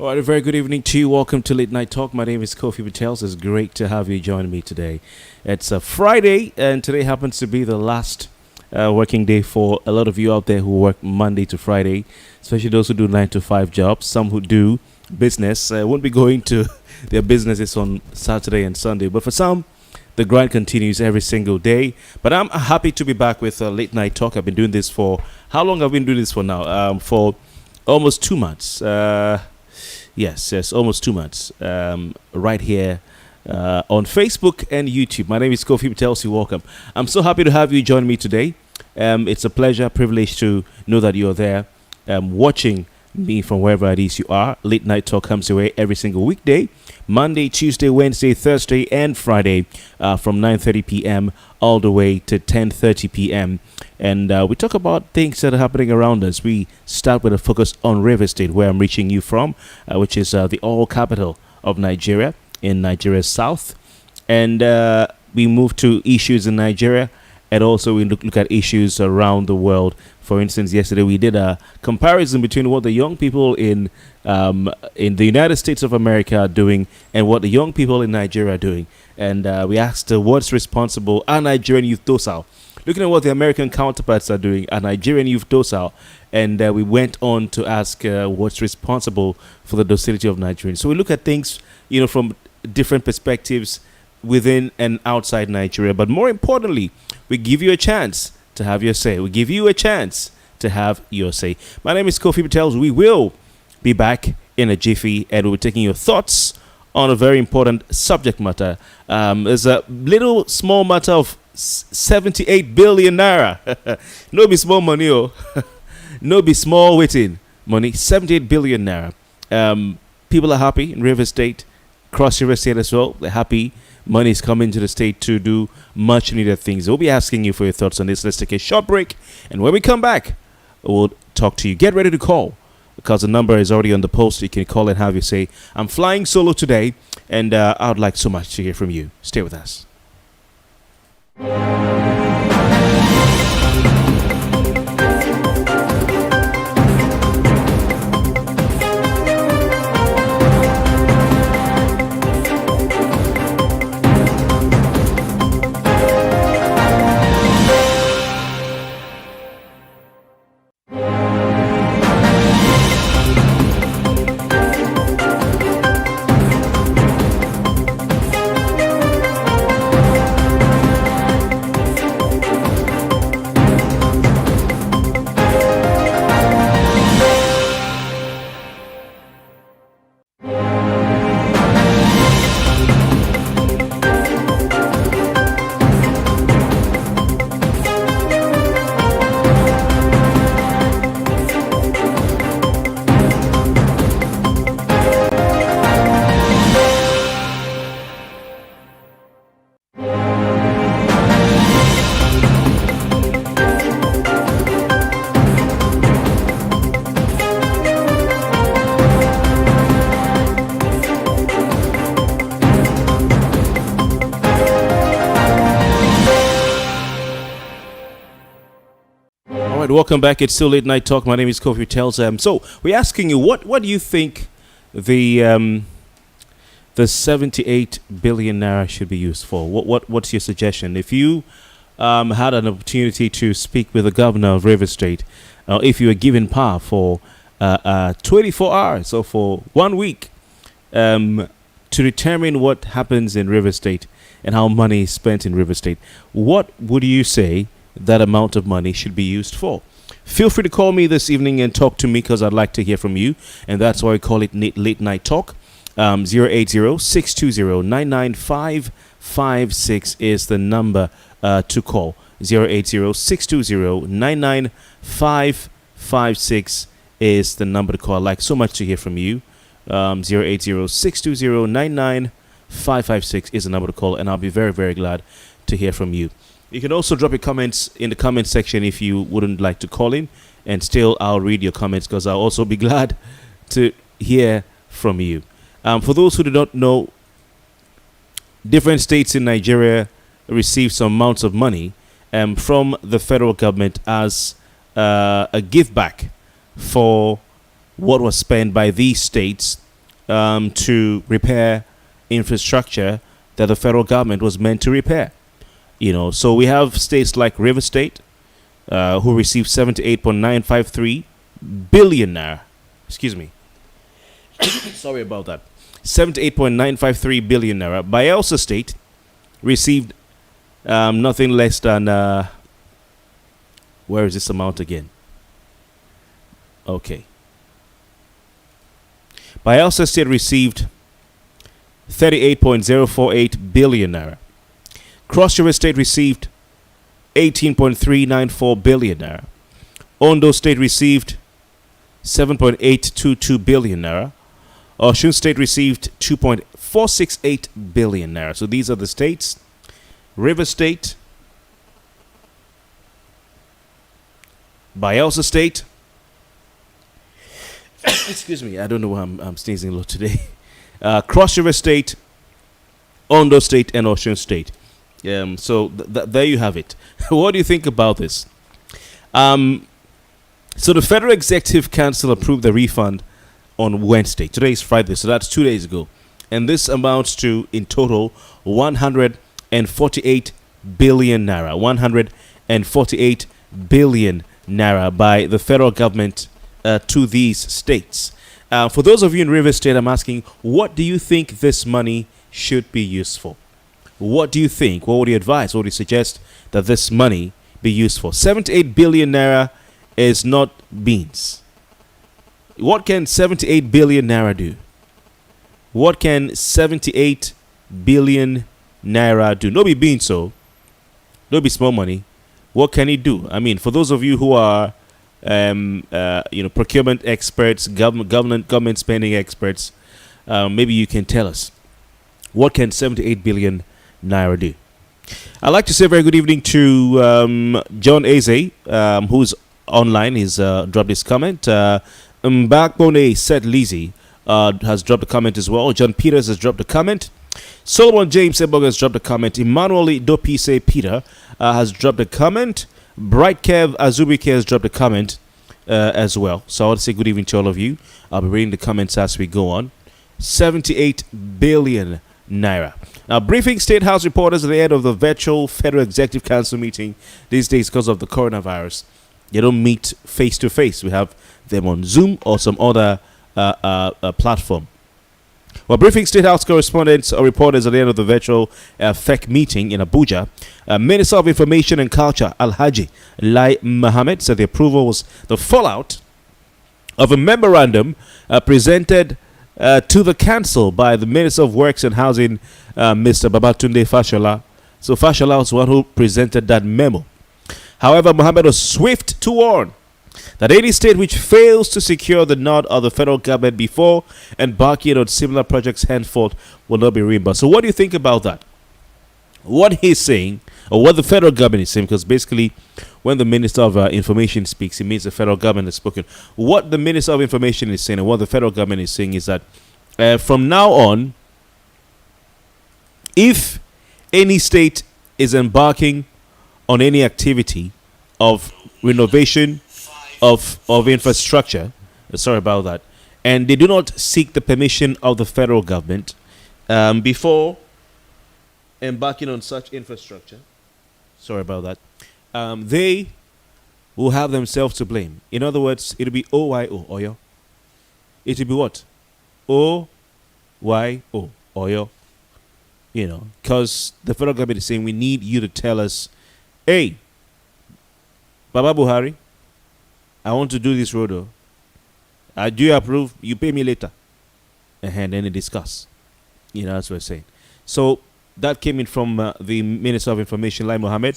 A very good evening to you. Welcome to Late Night Talk. My name is Kofi Bartels. It's great to have you join me today. It's a Friday, and today happens to be the last working day for a lot of you out there who work Monday to Friday, especially those who do 9-to-5 jobs. Some who do business won't be going to their businesses on Saturday and Sunday, but for some, the grind continues every single day. But I'm happy to be back with Late Night Talk. I've been doing this for how long? I've been doing this for now? For almost 2 months. Yes, almost 2 months. Right here on Facebook and YouTube. My name is Kofi Bartels. You're welcome. I'm so happy to have you join me today. It's a pleasure, privilege to know that you're there watching me from wherever it is you are. Late Night Talk comes your way every single weekday, Monday, Tuesday, Wednesday, Thursday, and Friday from 9:30 p.m. all the way to 10:30 p.m. And we talk about things that are happening around us. We start with a focus on River State, where I'm reaching you from, which is the oil capital of Nigeria, in Nigeria's south. And we move to issues in Nigeria, and also we look at issues around the world. For instance, yesterday we did a comparison between what the young people in the United States of America are doing and what the young people in Nigeria are doing. And we asked what's responsible. Are Nigerian youth docile? Looking at what the American counterparts are doing, are Nigerian youth docile? And we went on to ask what's responsible for the docility of Nigerians. So we look at things, from different perspectives within and outside Nigeria. But more importantly, we give you a chance to have your say. We give you a chance to have your say. My name is Kofi Bartels. We will be back in a jiffy, and we'll be taking your thoughts on a very important subject matter. There's a little small matter of 78 billion naira. No be small money, no be small waiting money. 78 billion naira. People are happy in River State, Cross River State as well. They're happy. Money is coming to the state to do much needed things. We'll be asking you for your thoughts on this. Let's take a short break, and when we come back, we'll talk to you. Get ready to call, because the number is already on the post. You can call and have you say, I'm flying solo today, and I would like so much to hear from you. Stay with us. welcome back. It's still Late Night Talk. My name is Kofi Bartels. So we're asking you, what do you think the 78 billion naira should be used for? What's your suggestion? If you had an opportunity to speak with the governor of River State, if you were given power for 24 hours or for 1 week, to determine what happens in River State and how money is spent in River State, what would you say that amount of money should be used for? Feel free to call me this evening and talk to me, because I'd like to hear from you, and that's why we call it Late Night Talk. 080-620-99556 is the number to call. 080-620-99556 is the number to call. I'd like so much to hear from you. 080-620-99556 is the number to call, and I'll be very, very glad to hear from you. You can also drop your comments in the comment section if you wouldn't like to call in, and still I'll read your comments, because I'll also be glad to hear from you. For those who do not know, different states in Nigeria receive some amounts of money from the federal government as a give back for what was spent by these states to repair infrastructure that the federal government was meant to repair. So we have states like River State, who received 78.953 billion naira. Excuse me. Sorry about that. 78.953 billion naira. Bayelsa State received nothing less than where is this amount again? Okay. Bayelsa State received 38.048 billion naira. Cross River State received 18.394 billion naira. Ondo State received 7.822 billion naira. Osun State received 2.468 billion naira. So these are the states. River State, Bayelsa State. Excuse me, I don't know why I'm sneezing a lot today. Cross River State, Ondo State, and Osun State. So there you have it. What do you think about this? So the Federal Executive Council approved the refund on Wednesday. Today is Friday, so that's 2 days ago. And this amounts to, in total, 148 billion naira. 148 billion naira by the federal government to these states. For those of you in River State, I'm asking, what do you think this money should be used for? What do you think? What would you advise? What would you suggest that this money be used for? 78 billion naira is not beans. What can 78 billion naira do? What can 78 billion naira do? No be beans, so no be small money. What can it do? I mean, for those of you who are procurement experts, government spending experts, maybe you can tell us, what can 78 billion naira do? I'd like to say a very good evening to John Eze, who's online. He's dropped his comment. Mbakbone said Lizzie has dropped a comment as well. John Peters has dropped a comment. Solomon James Ebog has dropped a comment. Emmanuel Dopise Peter has dropped a comment. Bright Kev Azubike has dropped a comment as well. So I want to say good evening to all of you. I'll be reading the comments as we go on. 78 billion naira. Now, briefing State House reporters at the end of the virtual Federal Executive Council meeting these days because of the coronavirus. They don't meet face to face. We have them on Zoom or some other platform. While briefing State House correspondents or reporters at the end of the virtual FEC meeting in Abuja, Minister of Information and Culture Alhaji Lai Mohammed said the approval was the fallout of a memorandum presented to the council by the Minister of Works and Housing, Mr. Babatunde Fashola. So Fashola was the one who presented that memo. However, Mohammed was swift to warn that any state which fails to secure the nod of the federal government before embarking on similar projects henceforth will not be reimbursed. So what do you think about that? What he's saying, or what the federal government is saying, because basically when the Minister of Information speaks, it means the federal government has spoken. What the Minister of Information is saying and what the federal government is saying is that from now on, if any state is embarking on any activity of renovation of infrastructure. Sorry about that. And they do not seek the permission of the federal government before embarking on such infrastructure. Sorry about that. They will have themselves to blame. In other words, it'll be OYO, Oyo. It will be what? OYO, Oyo. Because the federal government is saying we need you to tell us, hey, Baba Buhari, I want to do this road. Do you approve? You pay me later. And then they discuss. That's what we're saying. So that came in from the Minister of Information, Lai Mohammed,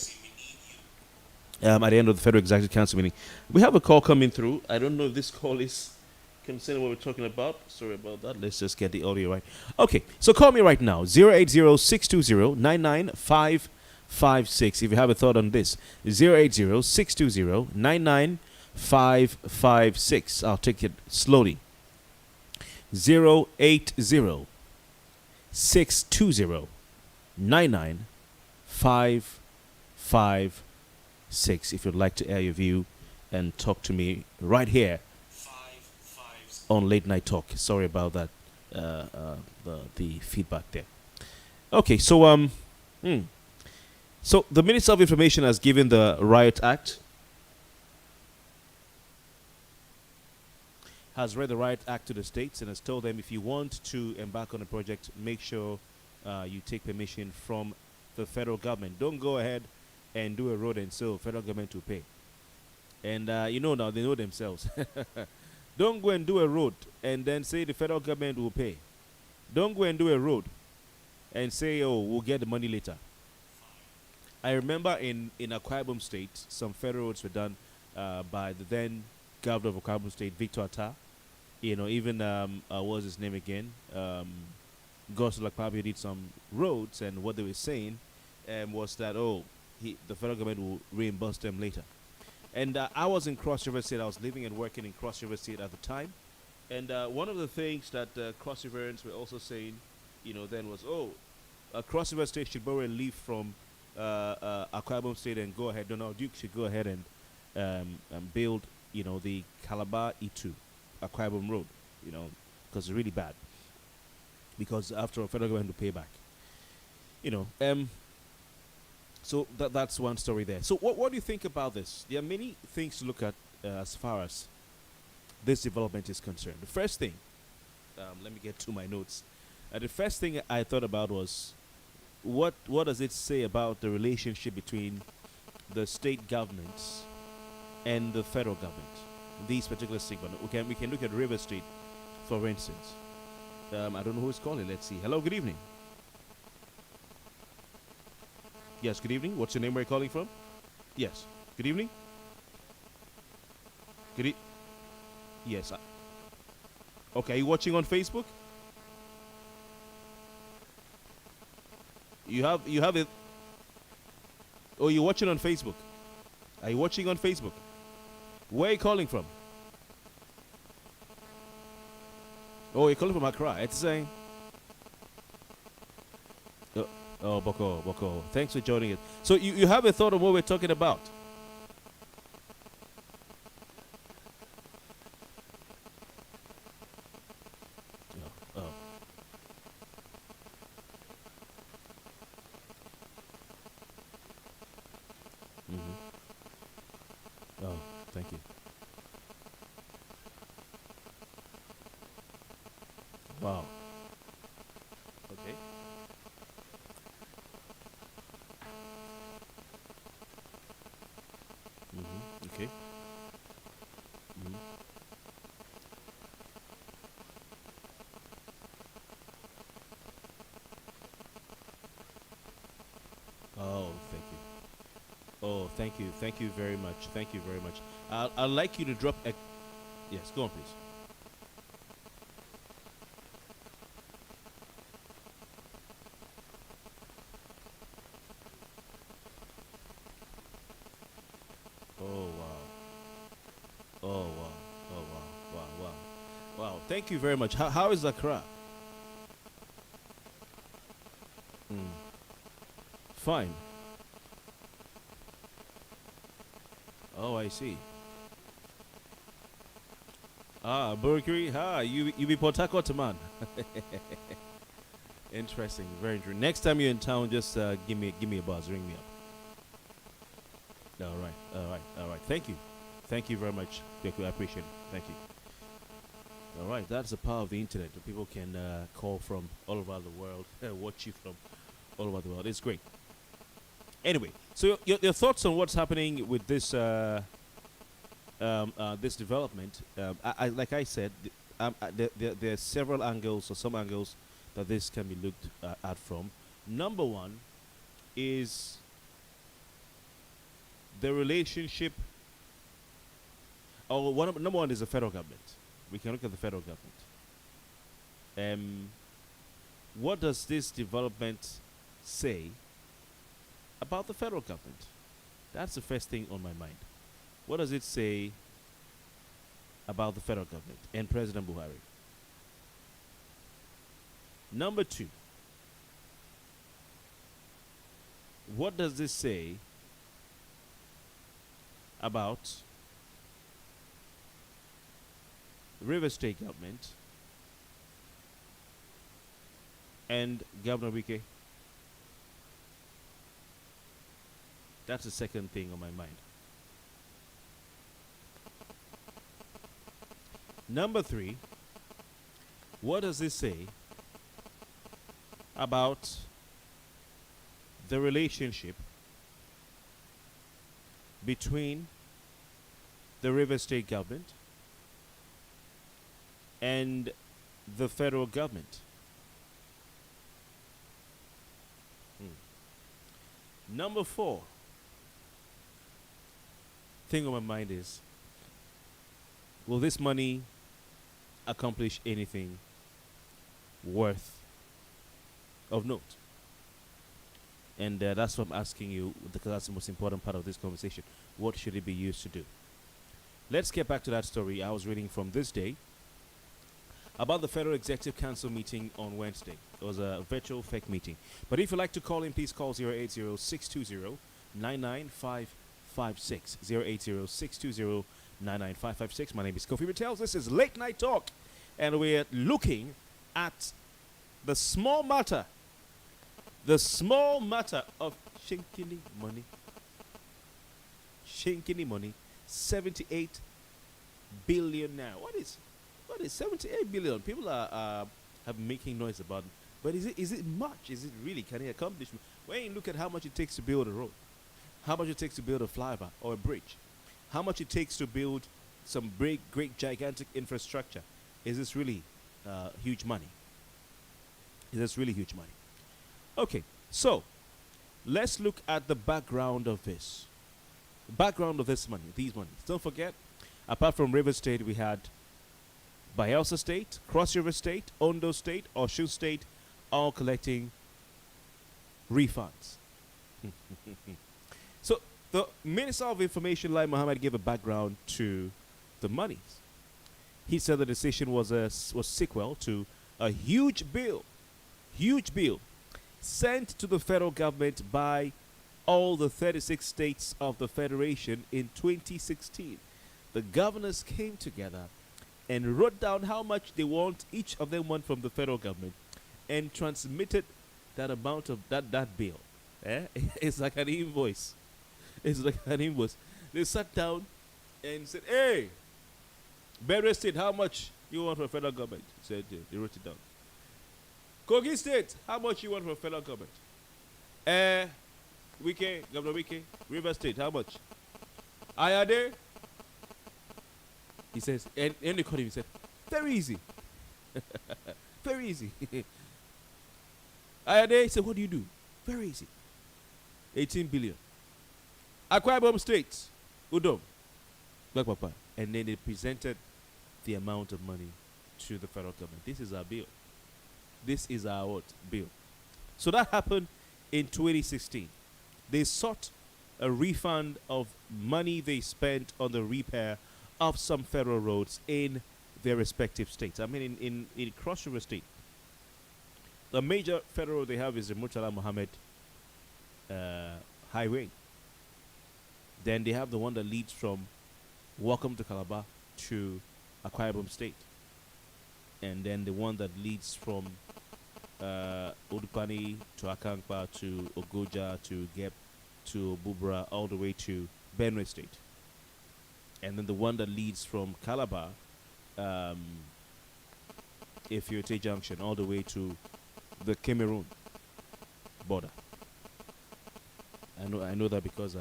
at the end of the Federal Executive Council meeting. We have a call coming through. I don't know if this call is concerning what we're talking about. Sorry about that. Let's just get the audio right. Okay, so call me right now, 080-620-99556. If you have a thought on this, 080-620-99556. I'll take it slowly. 080-620-99556. If you'd like to air your view and talk to me right here on Late Night Talk. Sorry about that, the feedback there. Okay, so so the Minister of Information has given the Riot Act, has read the Riot Act to the states and has told them if you want to embark on a project, make sure you take permission from the federal government. Don't go ahead and do a road and so federal government will pay. And now they know themselves. Don't go and do a road and then say the federal government will pay. Don't go and do a road and say, oh, we'll get the money later. I remember in Akwa Ibom State, some federal roads were done by the then governor of Akwa Ibom State, Victor Atta. Even, what was his name again? Gospel Akpabio did some roads, and what they were saying was that, the federal government will reimburse them later. And I was in Cross River State. I was living and working in Cross River State at the time. And one of the things that Cross Riverans were also saying, then was, Cross River State should borrow a leaf from Akwa Ibom State and go ahead. Donald Duke should go ahead and build, the Calabar E2 Akwa Ibom Road, because it's really bad. Because after all, federal government will pay back. So that's one story there. So what do you think about this? There are many things to look at as far as this development is concerned. The first thing, let me get to my notes. The first thing I thought about was, what does it say about the relationship between the state governments and the federal government? These particular segments. We can look at River State, for instance. I don't know who is calling. Let's see. Hello, good evening. Yes, good evening. What's your name? Where are you calling from? Yes. Good evening. Yes. Okay, are you watching on Facebook? You have it. Oh, you're watching on Facebook. Are you watching on Facebook? Where are you calling from? Oh, you're calling from Accra. It's saying. Oh, Boko. Thanks for joining us. So you have a thought of what we're talking about? Oh. Mm-hmm. Oh, thank you. Wow. Okay. Okay. Oh, thank you. Oh, thank you. Thank you very much. Thank you very much. I'd like you to drop a... Yes, go on, please. Oh, wow. Oh, wow. Oh, wow. Wow. Thank you very much. How is Accra? Fine. Oh, I see. Ah, Burkiri. You be Port Harcourt man. Interesting, very interesting. Next time you're in town, just give me a buzz, ring me up. All right, all right, all right. Thank you very much. Thank you, I appreciate it. Thank you. All right, that's the power of the internet. The people can call from all over the world, watch you from all over the world. It's great. Anyway, so your thoughts on what's happening with this development? Like I said, there are several angles or some angles that this can be looked at from. Number one is the relationship, or number one is the federal government. We can look at the federal government. What does this development say about the federal government? That's the first thing on my mind. What does it say about the federal government and President Buhari? Number two, what does this say about River State government and Governor Wike? That's the second thing on my mind. Number three, what does this say about the relationship between the River State government and the federal government? Number four thing on my mind is, will this money accomplish anything worth of note? And that's what I'm asking you, because that's the most important part of this conversation. What should it be used to do? Let's get back to that story I was reading from this day about the Federal Executive Council meeting on Wednesday. It was a virtual fake meeting. But if you'd like to call in, please call 080-620-99556. 080-620-99556. My name is Kofi Bartels. This is Late Night Talk. And we're looking at the small matter. The small matter of Shinkini money. Shinkini money. 78 billion now. What is 78 billion? People are making noise about it. But is it much? Is it really? Can it accomplish? When you look at how much it takes to build a road, how much it takes to build a flyover or a bridge, how much it takes to build some great gigantic infrastructure, is this really huge money? Is this really huge money? Okay, so let's look at the background of this. Background of this money, these monies. Don't forget, apart from River State, we had Bayelsa State, Cross River State, Ondo State, Osun State, all collecting refunds. So the Minister of Information, Lai Mohammed, gave a background to the monies. He said the decision was sequel to a huge bill sent to the federal government by all the 36 states of the Federation in 2016. The governors came together and wrote down how much each of them want from the federal government, and transmitted that amount of that bill. It's like an invoice. It's like an invoice. They sat down and said, "Hey, Berry State, how much you want from the federal government?" Said they wrote it down. Kogi State, how much you want from the federal government? Governor Wike, River State, how much? Ayade, he says, and they called him, he said, very easy. Very easy. Ayade, he said, what do you do? Very easy. 18 billion. Akwa Ibom State, Udom, Black Papa. And then they presented the amount of money to the federal government. This is our bill. This is our what? Bill. So that happened in 2016. They sought a refund of money they spent on the repair of some federal roads in their respective states. I mean, in Cross River State, the major federal road they have is the Murtala Mohammed Highway. Then they have the one that leads from Welcome to Calabar to Akwa Ibom State, and then the one that leads from Odukani to Akankpa to Ogoja to Gep to Bubra all the way to Benue State, and then the one that leads from Calabar, Ifyote Junction, all the way to the Cameroon border. I know that because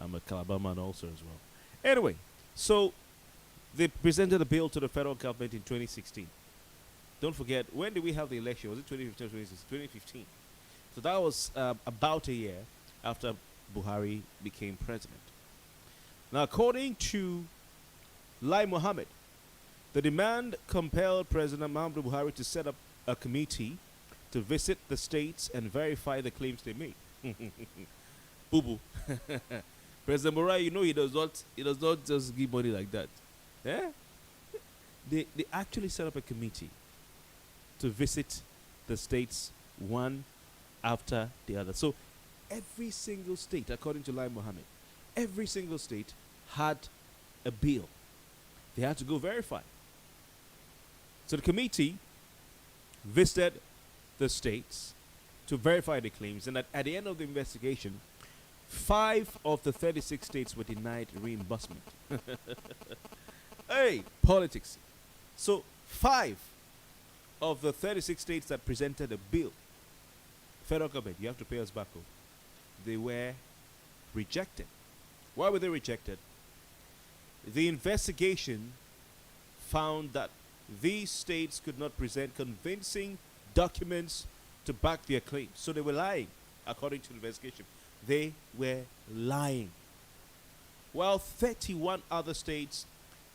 I'm a Calabar man also as well. Anyway, so they presented a bill to the federal government in 2016. Don't forget, when did we have the election? Was it 2015 or 2016? 2015. So that was about a year after Buhari became president. Now, according to Lai Mohammed, the demand compelled President Muhammadu Buhari to set up a committee to visit the states and verify the claims they made. Boo boo. President Buhari, you know he does not just give money like that. Eh? They actually set up a committee to visit the states one after the other. So every single state, according to Lai Mohammed, every single state had a bill. They had to go verify. So the committee visited the states to verify the claims, and at the end of the investigation, 5 of the 36 states were denied reimbursement. Hey, politics. So 5 of the 36 states that presented a bill, federal government, you have to pay us back, they were rejected. Why were they rejected? The investigation found that these states could not present convincing documents to back their claims. So they were lying, according to the investigation. They were lying. While 31 other states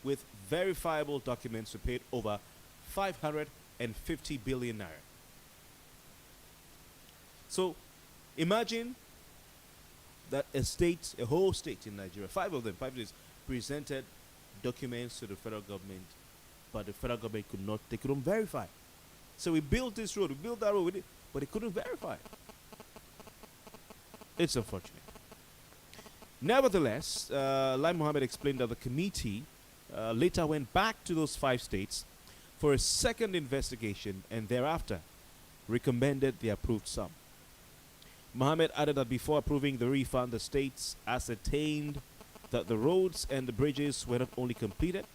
with verifiable documents were paid over 550 billion naira. So imagine that a whole state in Nigeria, 5 of them, 5 states, presented documents to the federal government, but the federal government they couldn't verify. So we built this road, we built that road, but they couldn't verify. It's unfortunate. Nevertheless, Lai Mohammed explained that the committee later went back to those 5 states for a second investigation and thereafter recommended the approved sum. Mohammed added that before approving the refund, the states ascertained that the roads and the bridges were not only completed,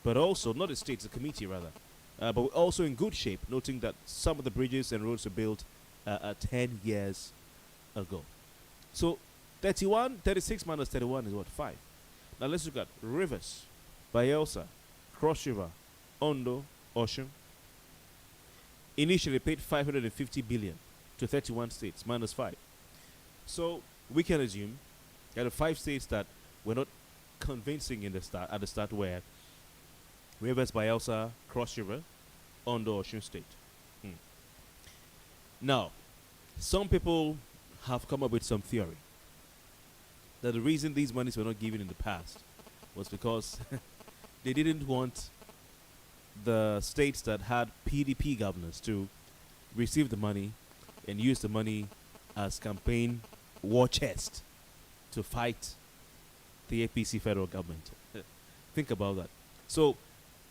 but also, not the states, the committee rather, but were also in good shape, noting that some of the bridges and roads were built 10 years ago. So 36 minus 31 is what? 5. Now let's look at rivers, Bayelsa, Cross River, Ondo, Osun. Initially paid 550 billion to 31 states minus 5. So we can assume that the 5 states that were not convincing at the start were Rivers, Bayelsa, Cross River, Ondo, Osun State. Now, some people have come up with some theory that the reason these monies were not given in the past was because they didn't want the states that had PDP governors to receive the money and use the money as campaign war chest to fight the APC federal government. Think about that. So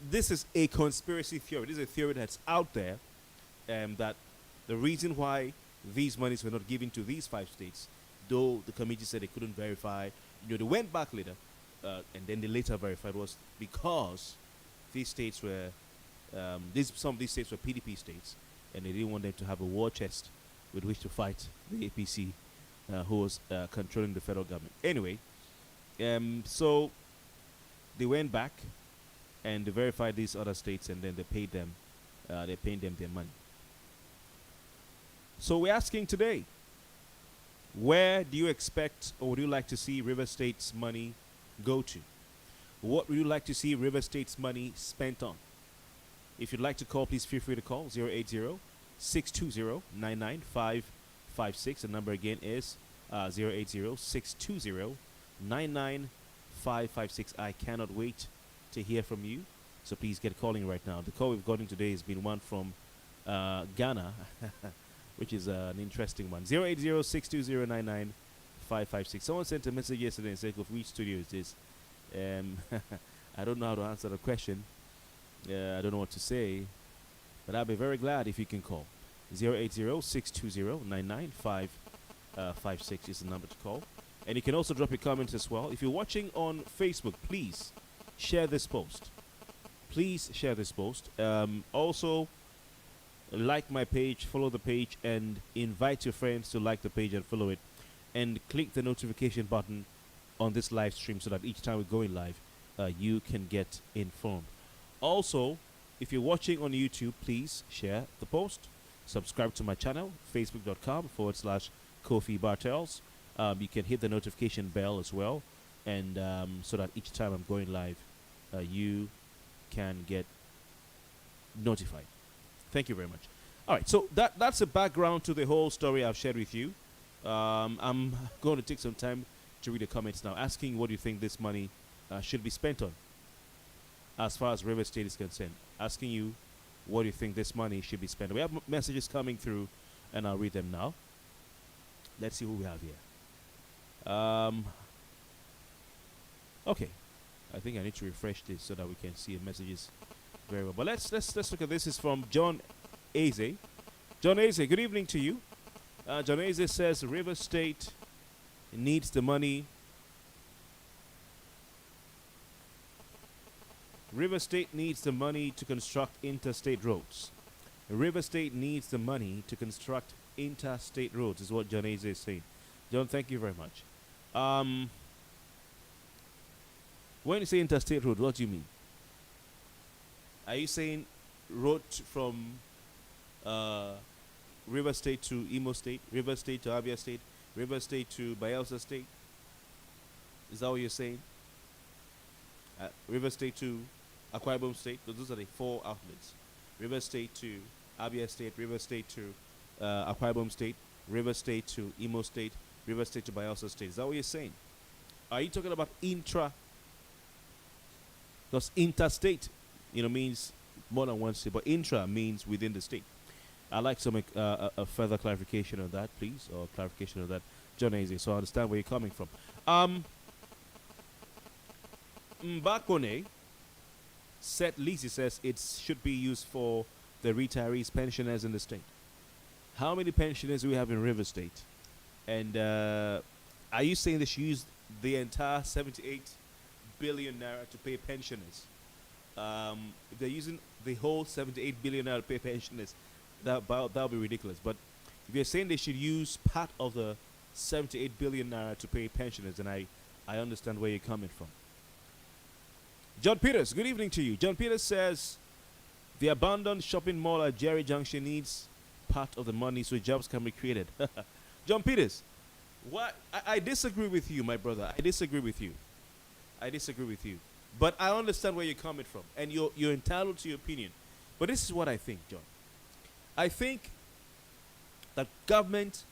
this is a conspiracy theory. This is a theory that's out there, that the reason why these monies were not given to these 5 states, though the committee said they couldn't verify, they went back later, and then they later verified, was because these states were, some of these states were PDP states, and they didn't want them to have a war chest with which to fight the APC, who was controlling the federal government. Anyway, so they went back and they verified these other states, and then they paid them their money. So we're asking today, where do you expect or would you like to see River State's money go to? What would you like to see River State's money spent on? If you'd like to call, please feel free to call 080-620-99556. The number again is 080-620-99556. I cannot wait to hear from you, so please get calling right now. The call we've gotten today has been one from Ghana, which is an interesting one. 080-620-99556. Someone sent a message yesterday and said, "Of which studio is this?" I don't know how to answer the question. I don't know what to say, but I'll be very glad if you can call. 080-620-99556 is the number to call. And you can also drop your comments as well. If you're watching on Facebook, please share this post. Please share this post. Also, like my page, follow the page, and invite your friends to like the page and follow it. And click the notification button on this live stream so that each time we're going live, you can get informed. Also, if you're watching on YouTube, please share the post. Subscribe to my channel, facebook.com/Kofi Bartels. You can hit the notification bell as well, and so that each time I'm going live, you can get notified. Thank you very much. All right, so that's a background to the whole story I've shared with you. I'm going to take some time to read the comments now, asking what you think this money should be spent on, as far as River State is concerned. Asking you what do you think this money should be spent on. We have messages coming through, and I'll read them now. Let's see who we have here. Okay, I think I need to refresh this so that we can see the messages very well. But let's look at this. Is from John Aze. John Aze, good evening to you. John Aze says River State needs the money. River State needs the money to construct interstate roads. River State needs the money to construct interstate roads, is what John Aze is saying. John, thank you very much. When you say interstate road, what do you mean? Are you saying road from River State to Imo State, River State to Abia State, River State to Bayelsa State? Is that what you're saying? River State to Akwa Ibom State? Those are the four outlets. River State to Abia State, River State to Akwa Ibom State, River State to Imo State, River State to Bayelsa State. Is that what you're saying? Are you talking about intra? Because interstate, means more than one state, but intra means within the state. I'd like to make a further clarification on that, please, or clarification on that, John Aze, so I understand where you're coming from. Mbakone Lizzie says it should be used for the retirees, pensioners in the state. How many pensioners do we have in River State? And are you saying they should use the entire 78 billion naira to pay pensioners? If they're using the whole 78 billion naira to pay pensioners, that'll be ridiculous. But if you're saying they should use part of the 78 billion naira to pay pensioners, then I understand where you're coming from. John Peters, good evening to you. John Peters says the abandoned shopping mall at Jerry Junction needs part of the money so jobs can be created. John Peters, what? I disagree with you, my brother. I disagree with you. But I understand where you're coming from, and you're entitled to your opinion. But this is what I think, John. I think that government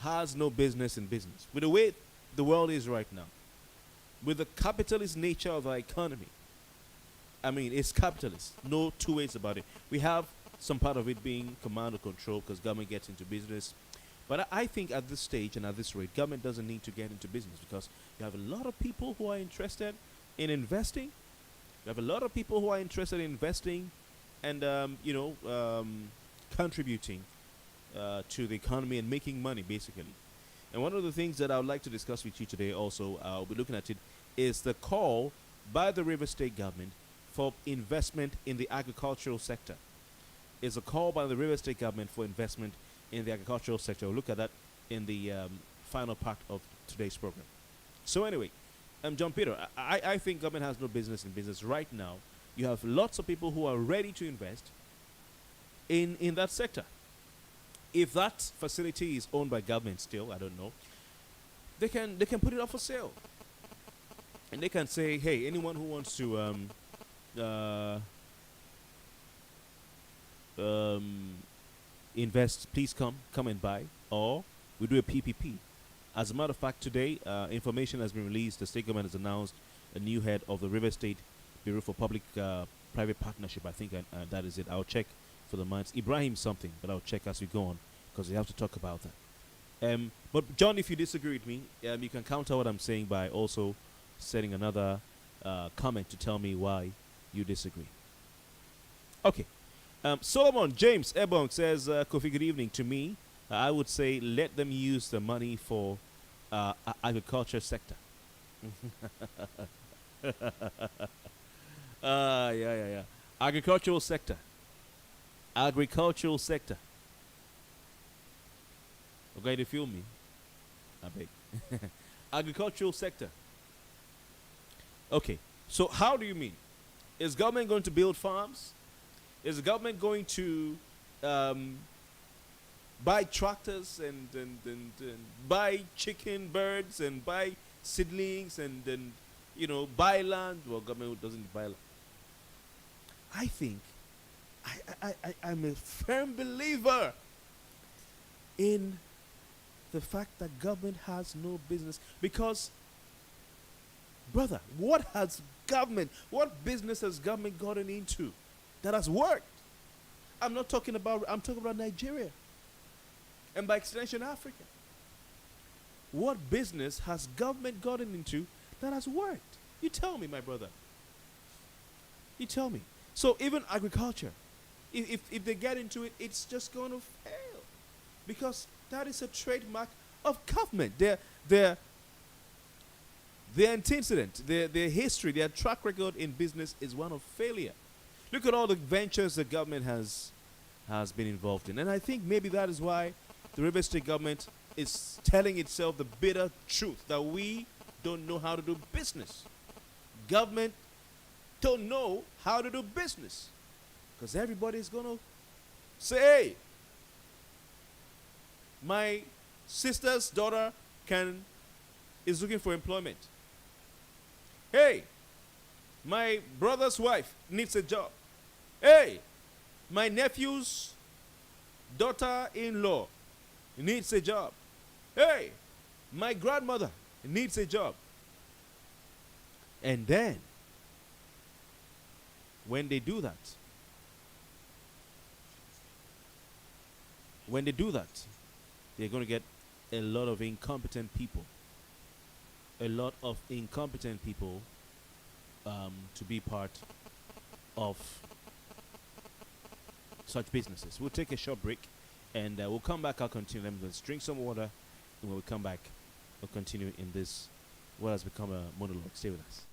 has no business in business. With the way the world is right now, with the capitalist nature of our economy, it's capitalist. No two ways about it. We have some part of it being command or control because government gets into business. But I think at this stage and at this rate, government doesn't need to get into business because you have a lot of people who are interested in investing. You have a lot of people who are interested in investing and, contributing to the economy and making money, basically. And one of the things that I would like to discuss with you today also, I'll be looking at it, is the call by the River State government for investment in the agricultural sector. Is a call by the River State government for investment in the agricultural sector. We'll look at that in the final part of today's program. So anyway, John Peter, I think government has no business in business right now. You have lots of people who are ready to invest in that sector. If that facility is owned by government still, I don't know, they can put it up for sale. And they can say, hey, anyone who wants to invest, please come and buy. Or we do a PPP. As a matter of fact, today, information has been released. The state government has announced a new head of the River State Bureau for Public-Private Partnership. I think that is it. I'll check for the months. Ibrahim something, but I'll check as we go on because we have to talk about that. But John, if you disagree with me, you can counter what I'm saying by also setting another comment to tell me why you disagree. Okay. Solomon James Ebong says, Kofi, good evening. To me, I would say let them use the money for agriculture sector. Yeah. Agricultural sector. Agricultural sector. Okay, to feel me? I beg. Agricultural sector. Okay, so how do you mean? Is government going to build farms? Is the government going to buy tractors and buy chicken, birds, and buy seedlings and buy land? Well, government doesn't buy land. I think I'm a firm believer in the fact that government has no business because, brother, what business has government gotten into that has worked? I'm talking about Nigeria and by extension Africa. What business has government gotten into that has worked? You tell me, my brother. You tell me. So even agriculture, if they get into it, it's just going to fail because that is a trademark of government. Their antecedent, their history, their track record in business is one of failure. Look at all the ventures the government has been involved in. And I think maybe that is why the River State government is telling itself the bitter truth that we don't know how to do business. Government don't know how to do business. Because everybody's going to say, hey, my sister's daughter is looking for employment. Hey, my brother's wife needs a job. Hey, my nephew's daughter-in-law needs a job. Hey, my grandmother needs a job. And then, when they do that, they're going to get a lot of incompetent people. To be part of such businesses. We'll take a short break and we'll come back. I'll continue. Let's drink some water, and when we come back, we'll continue in this what has become a monologue. Stay with us.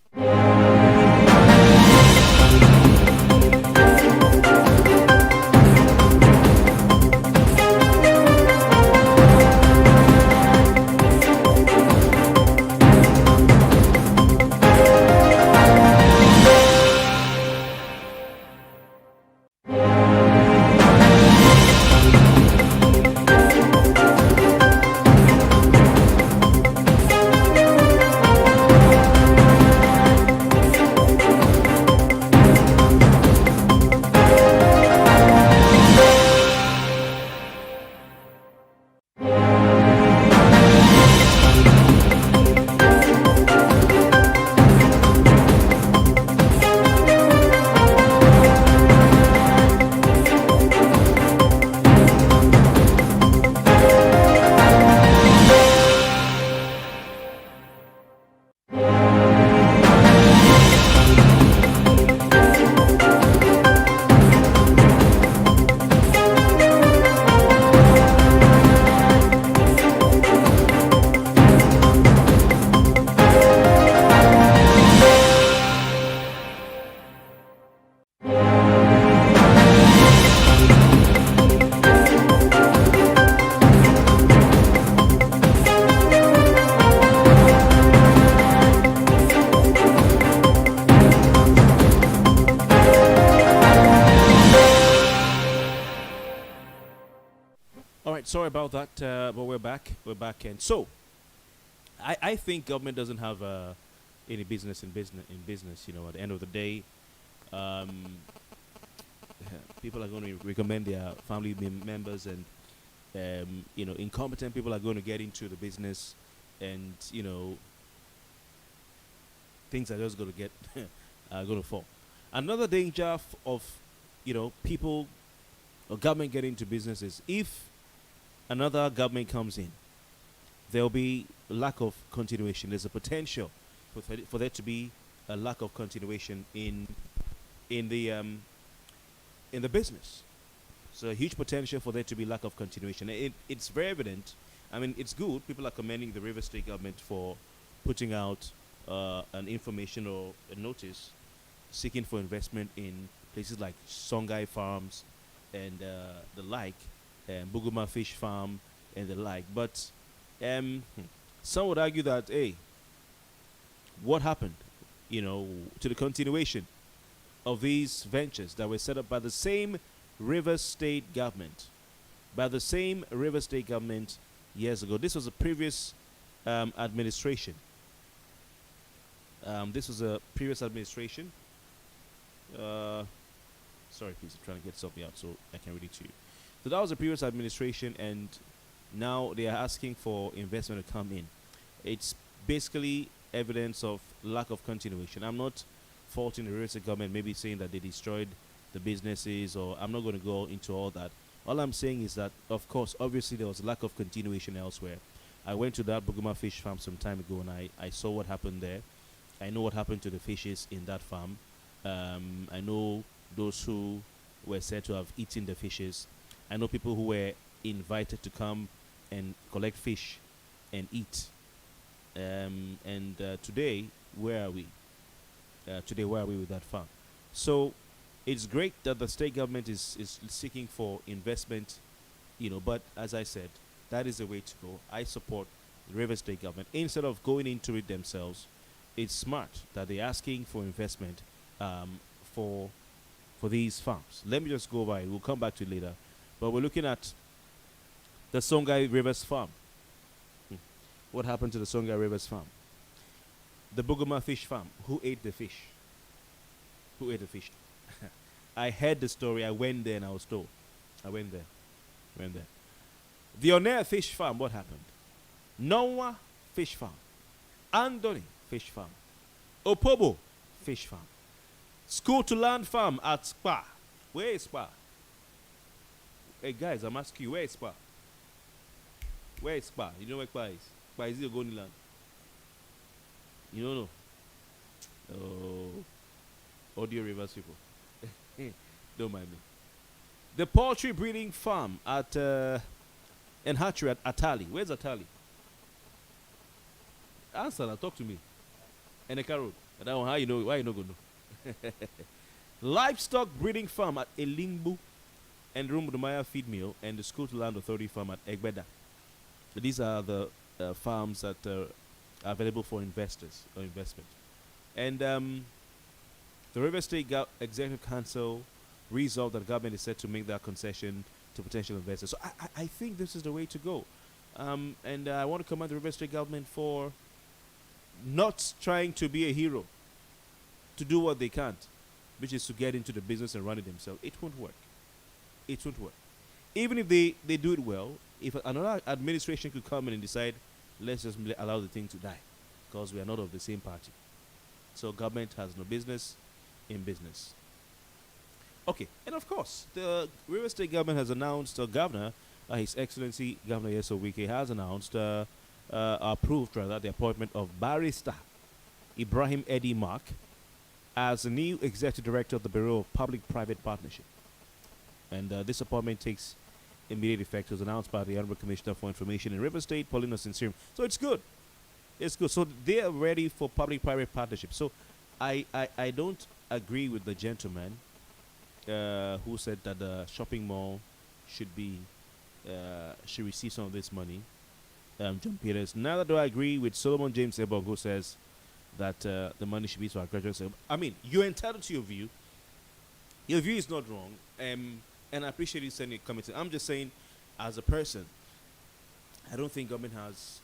Sorry about that, but we're back. And so, I think government doesn't have any business in business. At the end of the day, people are going to recommend their family members, and incompetent people are going to get into the business, and things are just going to get are going to fall. Another danger of people or government getting into business is if another government comes in, there will be lack of continuation. There's a potential for there to be a lack of continuation in the in the business. So a huge potential for there to be lack of continuation. It's very evident. I mean, it's good. People are commending the River State government for putting out an information or a notice seeking for investment in places like Songhai Farms and the like, Buguma Fish Farm and the like. But some would argue that, hey, what happened, to the continuation of these ventures that were set up by the same River State government, years ago. This was a previous administration. This was a previous administration. Sorry, please, I'm trying to get something out so I can read it to you. So that was a previous administration, and now they are asking for investment to come in. It's basically evidence of lack of continuation. I'm not faulting the River State government, maybe saying that they destroyed the businesses, or I'm not going to go into all that. All I'm saying is that, of course, obviously there was a lack of continuation elsewhere. I went to that Buguma fish farm some time ago, and I saw what happened there. I know what happened to the fishes in that farm. I know those who were said to have eaten the fishes. I know people who were invited to come and collect fish and eat. Today, where are we? Where are we with that farm? So it's great that the state government is seeking for investment, but as I said, that is the way to go. I support the River State government. Instead of going into it themselves, it's smart that they're asking for investment for these farms. Let me just go by it. We'll come back to it later. But we're looking at the Songhai Rivers farm. What happened to the Songhai Rivers farm? The Buguma fish farm. Who ate the fish? Who ate the fish? I heard the story. I went there and I was told. I went there. The Onair fish farm. What happened? Noah fish farm. Andoni fish farm. Opobo fish farm. School to Land farm at Spa. Where is Spa? Hey guys, I'm asking you, where is Spa? Where is Spa? You know where Spa is? Spa is the Ogoni land. You don't know? Oh, Audio Rivers people. Don't mind me. The poultry breeding farm at and hatchery at Atali. Where's Atali? Answer now, talk to me. Eneka Road. That one, how you know? Why you not gonna know? Livestock breeding farm at Elimbu and Rumudumaya feed mill and the School to Land Authority farm at Egbeda. So these are the farms that are available for investors or investment. And the River State Executive Council resolved that the government is set to make that concession to potential investors. So I think this is the way to go. And I want to commend the River State government for not trying to be a hero, to do what they can't, which is to get into the business and run it themselves. It won't work. It won't work. Even if they do it well, if another administration could come in and decide, let's just allow the thing to die, because we are not of the same party. So government has no business in business. Okay, and of course, the River State government has announced, Governor, His Excellency Governor Yeso Wike has announced, approved rather, the appointment of Barrister Ibrahim Eddie Mark as the new Executive Director of the Bureau of Public-Private Partnership. And this appointment takes immediate effect. It was announced by the Honorable Commissioner for Information in River State, Paulina Sinserum. So it's good. It's good. So they are ready for public-private partnership. So I don't agree with the gentleman who said that the shopping mall should receive some of this money. John Peters. Neither do I agree with Solomon James Ebong, who says that the money should be to our graduates. I mean, you're entitled to your view. Your view is not wrong. And I appreciate you sending a comment. I'm just saying, as a person, I don't think government has,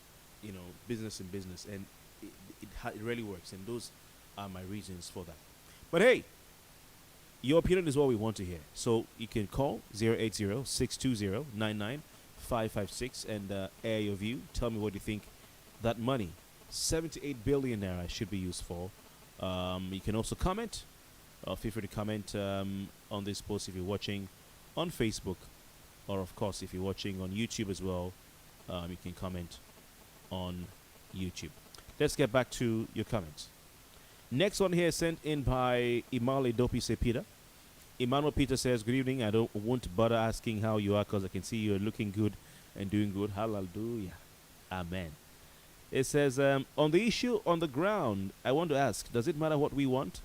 business in business, and it really works. And those are my reasons for that. But hey, your opinion is what we want to hear. So you can call 080-620-99556 and air your view. Tell me what you think that money, 78 billion naira, should be used for. You can also comment. Feel free to comment on this post if you're watching on Facebook, or of course if you're watching on YouTube as well, you can comment on YouTube. Let's get back to your comments. Next one here sent in by Imale Dopi Sepida. Emmanuel Peter says, good evening. I don't won't bother asking how you are because I can see you're looking good and doing good. Hallelujah. Amen. It says, on the issue on the ground, I want to ask, does it matter what we want?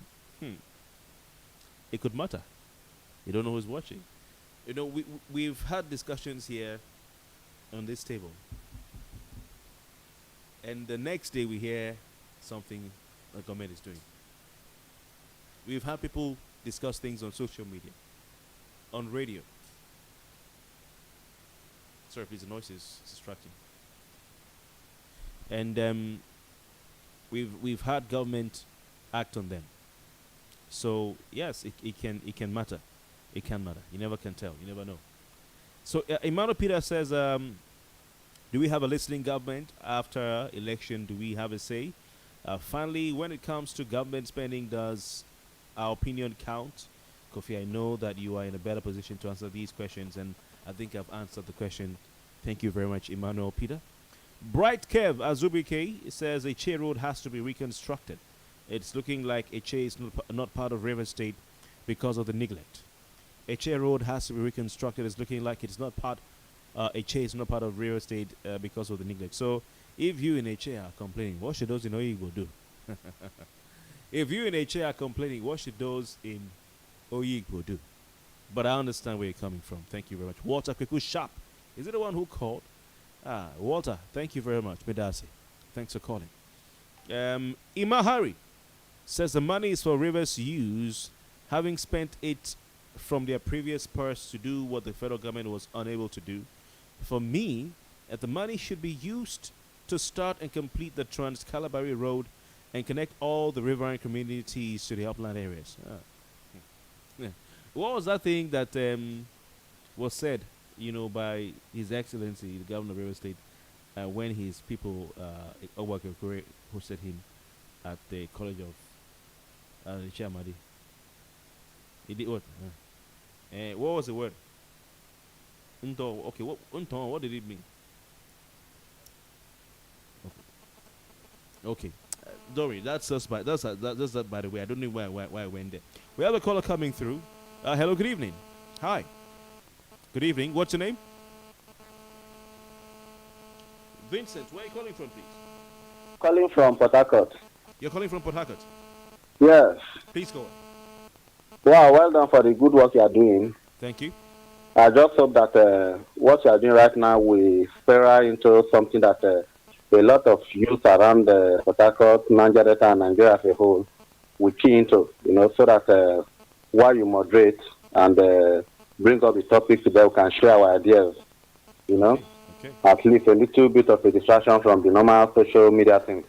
It could matter. You don't know who's watching. You know, we've had discussions here on this table. And the next day we hear something the government is doing. We've had people discuss things on social media, on radio. Sorry, please, the noise is distracting. And we've had government act on them. So yes, it can matter. It can matter. You never can tell. You never know. So Emmanuel Peter says, do we have a listening government after election? Do we have a say? Finally, when it comes to government spending, does our opinion count? Kofi, I know that you are in a better position to answer these questions, and I think I've answered the question. Thank you very much, Emmanuel Peter. Bright Kev Azubi K says a Che road has to be reconstructed. It's looking like a Che is not part of River State because of the neglect. A Che road has to be reconstructed. It's looking like it's not part. A Che is not part of River State because of the neglect. So, if you in a Che are complaining, what should those in Oyigbo do? If you in a Che are complaining, what should those in Oyigbo do? But I understand where you're coming from. Thank you very much. Walter Kweku Sharp. Is it the one who called? Walter, thank you very much. Medasi. Thanks for calling. Imahari says the money is for Rivers use, having spent it from their previous purse to do what the federal government was unable to do. For me, the money should be used to start and complete the Trans-Calabari Road and connect all the riverine communities to the upland areas. What was that thing that was said, by His Excellency, the Governor of River State, when his people, Obiri-Ikwerre, hosted him at the College of Chamadi? He did what? What was the word? Okay, what did it mean? Okay. Dory, that's just by the way. I don't know why I went there. We have a caller coming through. Hello, good evening. Hi. Good evening. What's your name? Vincent, where are you calling from, please? Calling from Port Harcourt. You're calling from Port Harcourt? Yes. Please go on. Wow, well done for the good work you are doing. Thank you. I just hope that what you are doing right now will spiral into something that a lot of youth around Port Harcourt, Nigeria, and Nigeria as a whole will key into, so that while you moderate and bring up the topics that we can share our ideas, Okay. At least a little bit of a distraction from the normal social media things.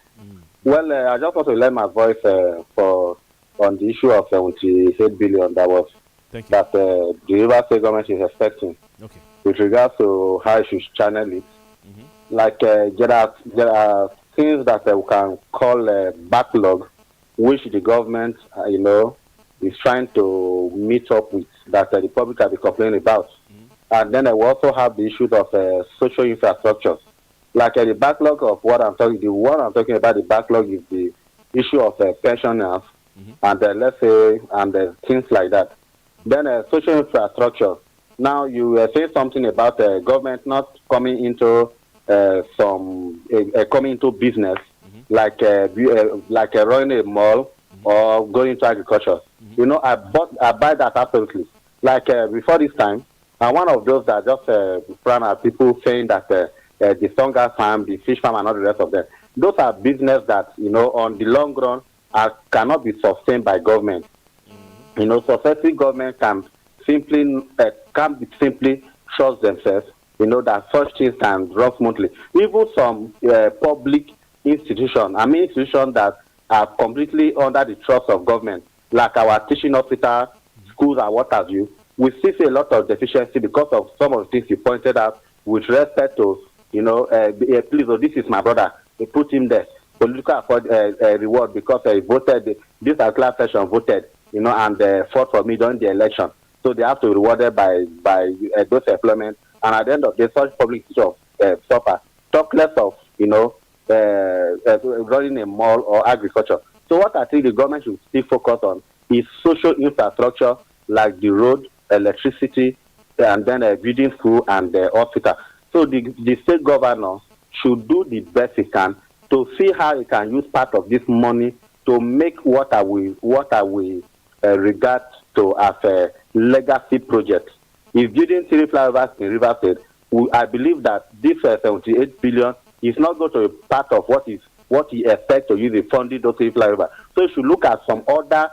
Well, I just want to lend my voice on the issue of 78 billion that the River State government is expecting. Okay. With regards to how it should channel it. Like there are things that we can call a backlog, which the government, is trying to meet up with, that the public have been complaining about. And then we also have the issues of social infrastructure. Like the backlog of what I'm talking about, the backlog is the issue of pensioners and let's say, and things like that. Then social infrastructure. Now you say something about government not coming into coming into business, like running a mall or going into agriculture. I buy that absolutely. Like before this time, I'm one of those that just plan at people saying that the Songa farm, the fish farm, and all the rest of them. Those are business that on the long run cannot be sustained by government. Successive government can simply trust themselves. That such things can run smoothly. Even some public institutions, institutions that are completely under the trust of government, like our teaching hospitals, schools, and what have you, we still see a lot of deficiency because of some of the things you pointed out with respect to, please, this is my brother, they put him there. Political reward because he voted, this particular session voted, and fought for me during the election. So they have to be rewarded by those employment. And at the end of the day, such public suffer. Talk less of, running a mall or agriculture. So what I think the government should still focus on is social infrastructure like the road, electricity, and then building school and hospital. So the state governor should do the best he can to see how he can use part of this money to make what I will regard to as a legacy project. If building three flyovers in River State, I believe that this 78 billion is not going to be part of what he expects to use the funding those three flyovers. So you should look at some other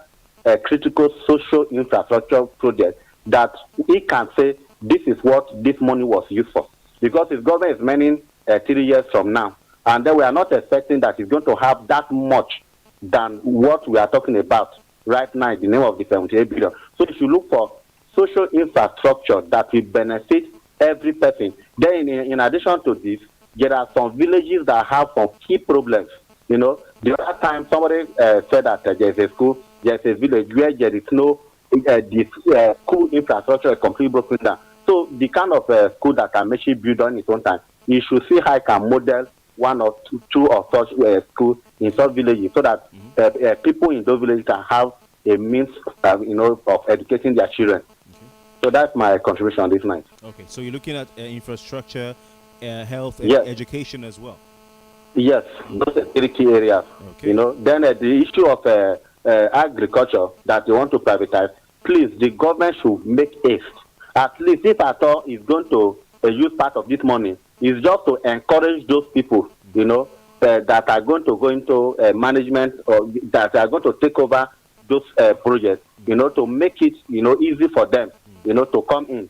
critical social infrastructure projects that he can say this is what this money was used for. Because his government is meaning 3 years from now, and then we are not expecting that it's going to have that much than what we are talking about right now in the name of the 78 billion. So if you look for social infrastructure that will benefit every person, then in addition to this, there are some villages that have some key problems. You know, the other time somebody said that there's a school, there's a village where there is no the school infrastructure is completely broken down. So the kind of school that can actually build on its own time, you should see how I can model one or two of such schools in such villages, so that people in those villages can have a means, of educating their children. Okay. So that's my contribution on this night. Okay, so you're looking at infrastructure, health, Yes. education as well. Yes, those are three key areas. Okay. Then the issue of agriculture that they want to privatize, please, the government should make haste. At least if at all is going to use part of this money, is just to encourage those people, that are going to go into management, or that are going to take over those projects, to make it, easy for them, to come in,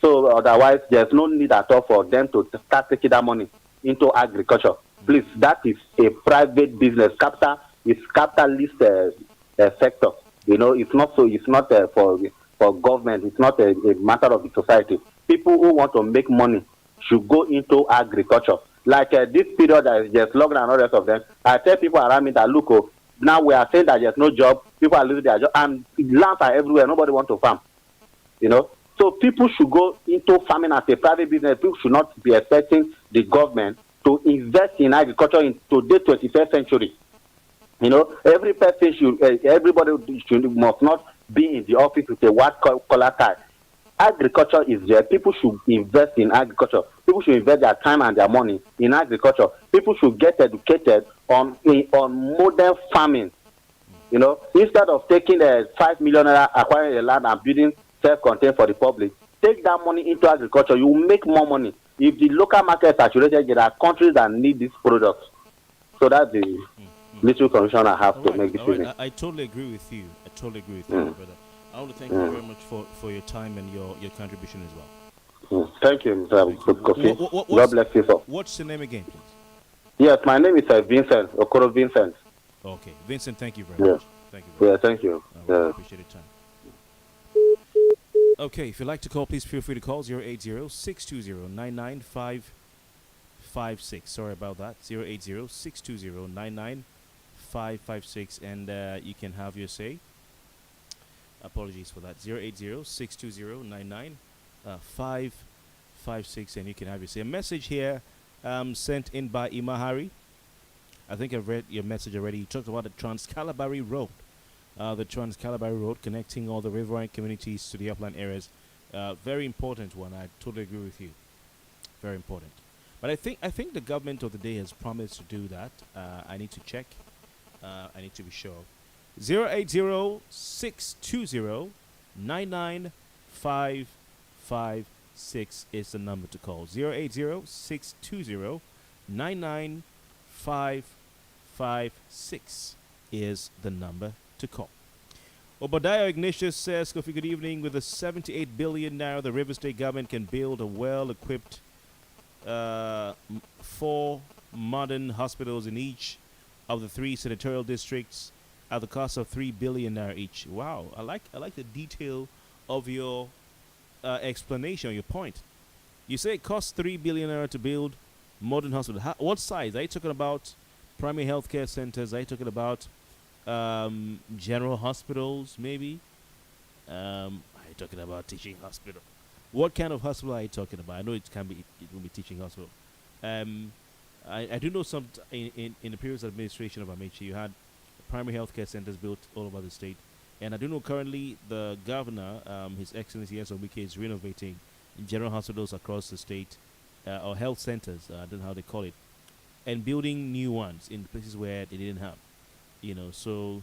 So otherwise, there's no need at all for them to start taking that money into agriculture. Please, that is a private business. It's capitalist sector. It's not so. It's not for government. It's not a matter of the society. People who want to make money should go into agriculture. Like this period that is just lockdown and all the rest of them. I tell people around me that look, now we are saying that there's no job. People are losing their job, and lands are everywhere. Nobody wants to farm. So people should go into farming as a private business. People should not be expecting the government to invest in agriculture in today's 21st century. Every person everybody must not be in the office with a white collar tie. Agriculture is there. People should invest in agriculture. People should invest their time and their money in agriculture. People should get educated on modern farming. Instead of taking 5 million naira, acquiring a land and building self-contained for the public, take that money into agriculture. You will make more money. If the local market is saturated, there are countries that need these products. So that's the little contribution I have to make this evening. I totally agree with you. Brother. I want to thank you very much for your time and your contribution as well. Thank you, Mr. Kofi. God bless you, sir. What's your name again, please? Yes, my name is Vincent, Okoro Vincent. Okay. Vincent, thank you very much. Thank you very much. Thank you. I appreciate your time. Okay, if you'd like to call, please feel free to call 080-620-99556. Sorry about that. 080-620-99556, and you can have your say. Apologies for that. 080-620-99556, and you can have your say. A message here sent in by Imahari. I think I've read your message already. You talked about the Trans-Calabari Road. The Trans-Calabari Road connecting all the riverine communities to the upland areas. Very important one. I totally agree with you. Very important. But I think the government of the day has promised to do that. I need to check. I need to be sure. 080-620-99556 is the number to call. 080-620-99556 is the number to call. Obadiah Ignatius says, Kofi, good evening. With the 78 billion naira, the River State government can build a well-equipped 4 modern hospitals in each of the 3 senatorial districts at the cost of 3 billion naira each. Wow, I like the detail of your explanation, your point. You say it costs 3 billion naira to build modern hospitals. What size? Are you talking about primary healthcare centers? Are you talking about general hospitals, maybe? Are you talking about teaching hospital? What kind of hospital are you talking about? I know it will be teaching hospital. I do know some in the previous administration of Amici, you had primary health care centers built all over the state. And I do know currently the governor, His Excellency Obiri-Ikwerre, is renovating general hospitals across the state, or health centers, I don't know how they call it, and building new ones in places where they didn't have. So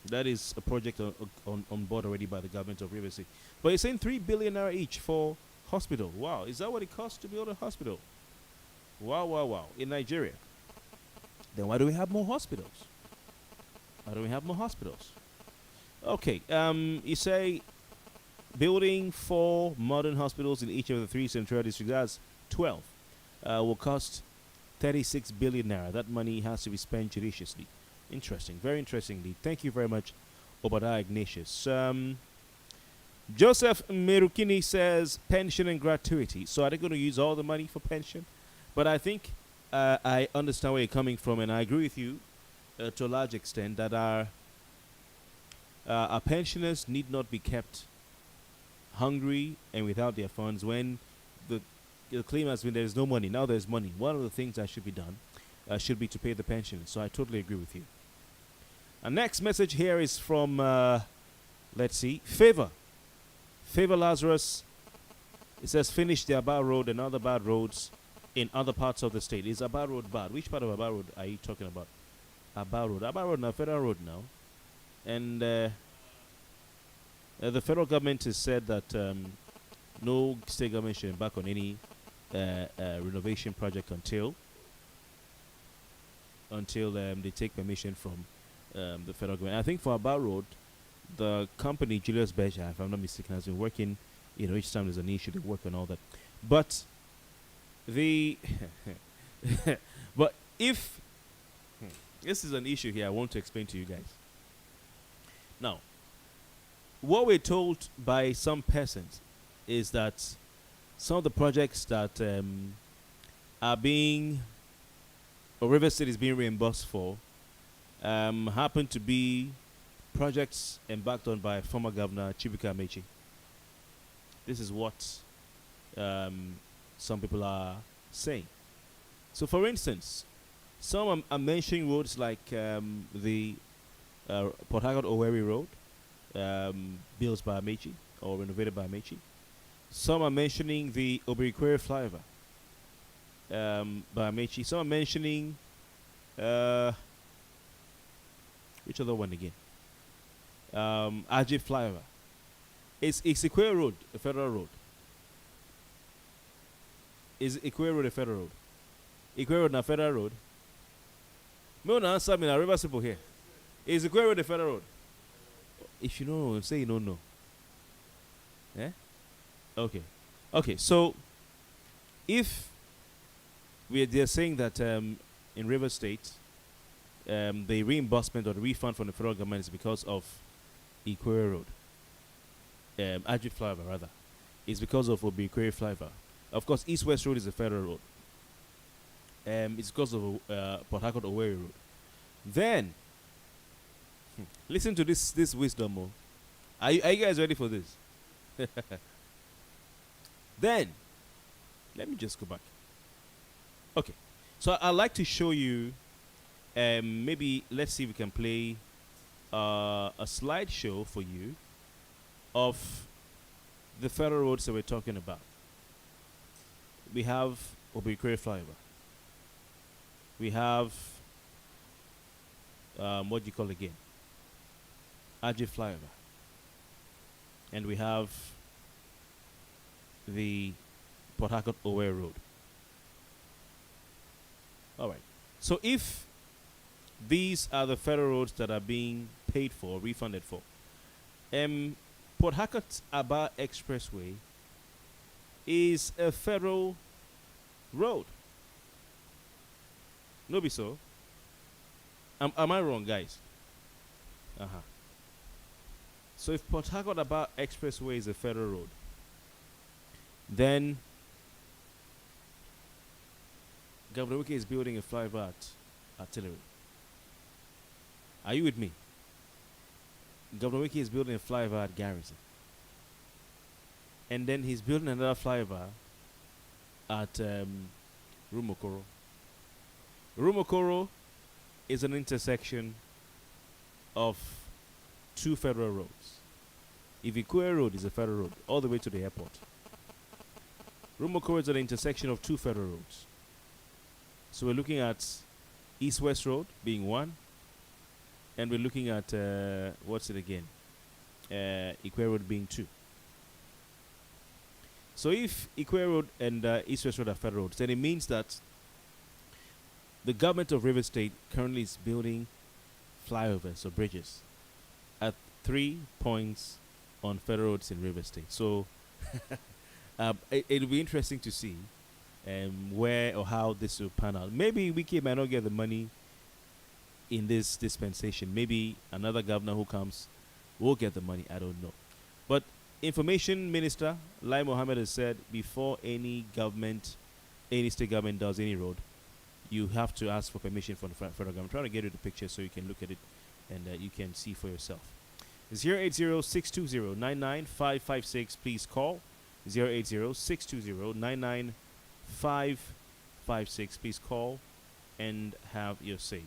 that is a project on board already by the government of Rivers State. But you're saying 3 billion naira each for hospital. Wow, is that what it costs to build a hospital? Wow. In Nigeria. Then why do we have more hospitals? Why do we have more hospitals? Okay, you say building 4 modern hospitals in each of the 3 central districts, that's 12, will cost 36 billion naira. That money has to be spent judiciously. Interesting, very interestingly. Thank you very much, Obadiah Ignatius. Joseph Merukini says pension and gratuity. So are they going to use all the money for pension? But I think I understand where you're coming from, and I agree with you to a large extent that our pensioners need not be kept hungry and without their funds when the claim has been there is no money. Now there's money. One of the things that should be done should be to pay the pension. So I totally agree with you. Our next message here is from, let's see, Favor Lazarus. It says, finish the Aba Road and other bad roads in other parts of the state. Is Aba Road bad? Which part of Aba Road are you talking about? Aba Road now, Federal Road now. And the federal government has said that no state government should embark on any renovation project until they take permission from the federal government. I think for Aba Road, the company Julius Beja, if I'm not mistaken, has been working. Each time there's an issue, they work on all that. But but if this is an issue here, I want to explain to you guys. Now, what we're told by some persons is that some of the projects that are being, or River State is being reimbursed for, happen to be projects embarked on by former Governor Chibuka Amechi. This is what some people are saying. So, for instance, some are mentioning roads like the Port Harcourt-Owerri Road, built by Amechi or renovated by Amechi. Some are mentioning the Obiri-Ikwerre flyover by Amechi. Some are mentioning which other one again? RJ flyover. Is Ikwerre Road a federal road? Is Ikwerre Road a federal road? Ikwerre Road a federal road? Me wanna answer me na river people here. Is Ikwerre Road a federal road? If you know, say you don't know. Eh? Okay. So, if they're saying that in River State, the reimbursement or the refund from the federal government is because of Ikwerre Road, Ajit flyover rather, is because of Obiri-Ikwerre flyover. Of course, East West Road is a federal road. It's because of Port Harcourt-Owerri Road. Then, listen to this wisdom. Oh. Are you guys ready for this? Then, let me just go back. Okay, so I'd like to show you, maybe let's see if we can play a slideshow for you of the federal roads that we're talking about. We have Obiri-Ikwerre flyover. We have what do you call it again? Ajit flyover. And we have the Port Harcourt-Owerri Road. All right. So if these are the federal roads that are being paid for, refunded for, Port Harcourt-Aba Expressway is a federal road. No be so? Am I wrong, guys? So if Port Harcourt-Aba Expressway is a federal road, then Governor Wike is building a flyover at Artillery. Are you with me? Governor Wike is building a flyover at Garrison. And then he's building another flyover at Rumokoro. Rumokoro is an intersection of two federal roads. If Ikwerre Road is a federal road, all the way to the airport. Rumokoro is at the intersection of two federal roads. So we're looking at East-West Road being one, and we're looking at, what's it again? Ikwerre Road being two. So if Ikwerre Road and East-West Road are federal roads, then it means that the government of River State currently is building flyovers or bridges at 3 points on federal roads in River State. So it'll be interesting to see where or how this will pan out. Maybe Wiki might not get the money in this dispensation. Maybe another governor who comes will get the money. I don't know. But Information Minister Lai Mohammed has said before any state government does any road, you have to ask for permission from the federal government. I'm trying to get you the picture so you can look at it and you can see for yourself. 080-620-99556. Please call 080-620-99556. Please call and have your say.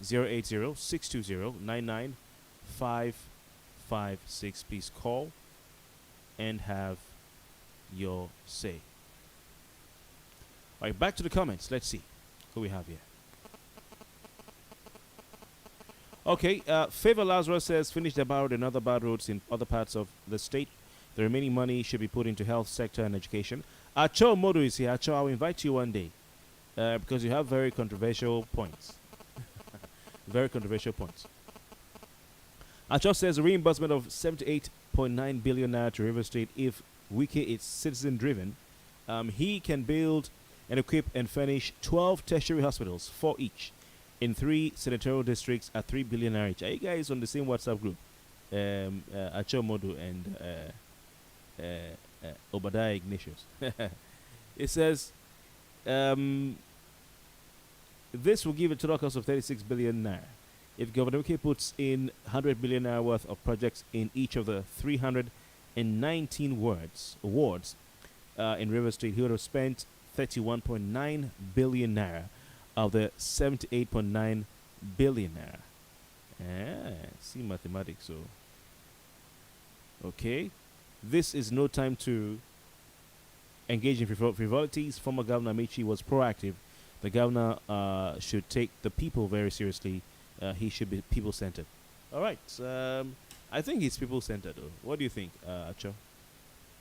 080-620-99556. Please call and have your say. All right, back to the comments. Let's see who we have here. Okay, Favor Lazarus says, finished about and other bad roads in other parts of the state. The remaining money should be put into health sector and education. Acho Modu is here. Acho, I'll invite you one day because you have very controversial points. Very controversial points. Acho says a reimbursement of 78.9 billion naira to River State if Wiki is citizen driven. He can build and equip and furnish 12 tertiary hospitals, 4 each, in 3 senatorial districts at 3 billion naira each. Are you guys on the same WhatsApp group? Acho Modu and Obadiah Ignatius. It says this will give a total cost of 36 billion naira. If Governor Wike puts in 100 billion naira worth of projects in each of the 319 wards in River State, he would have spent 31.9 billion naira of the 78.9 billion naira. See mathematics, so okay. This is no time to engage in frivolities. Former Governor Amici was proactive. The governor should take the people very seriously. He should be people-centered. All right. I think he's people-centered, though. What do you think, Acho?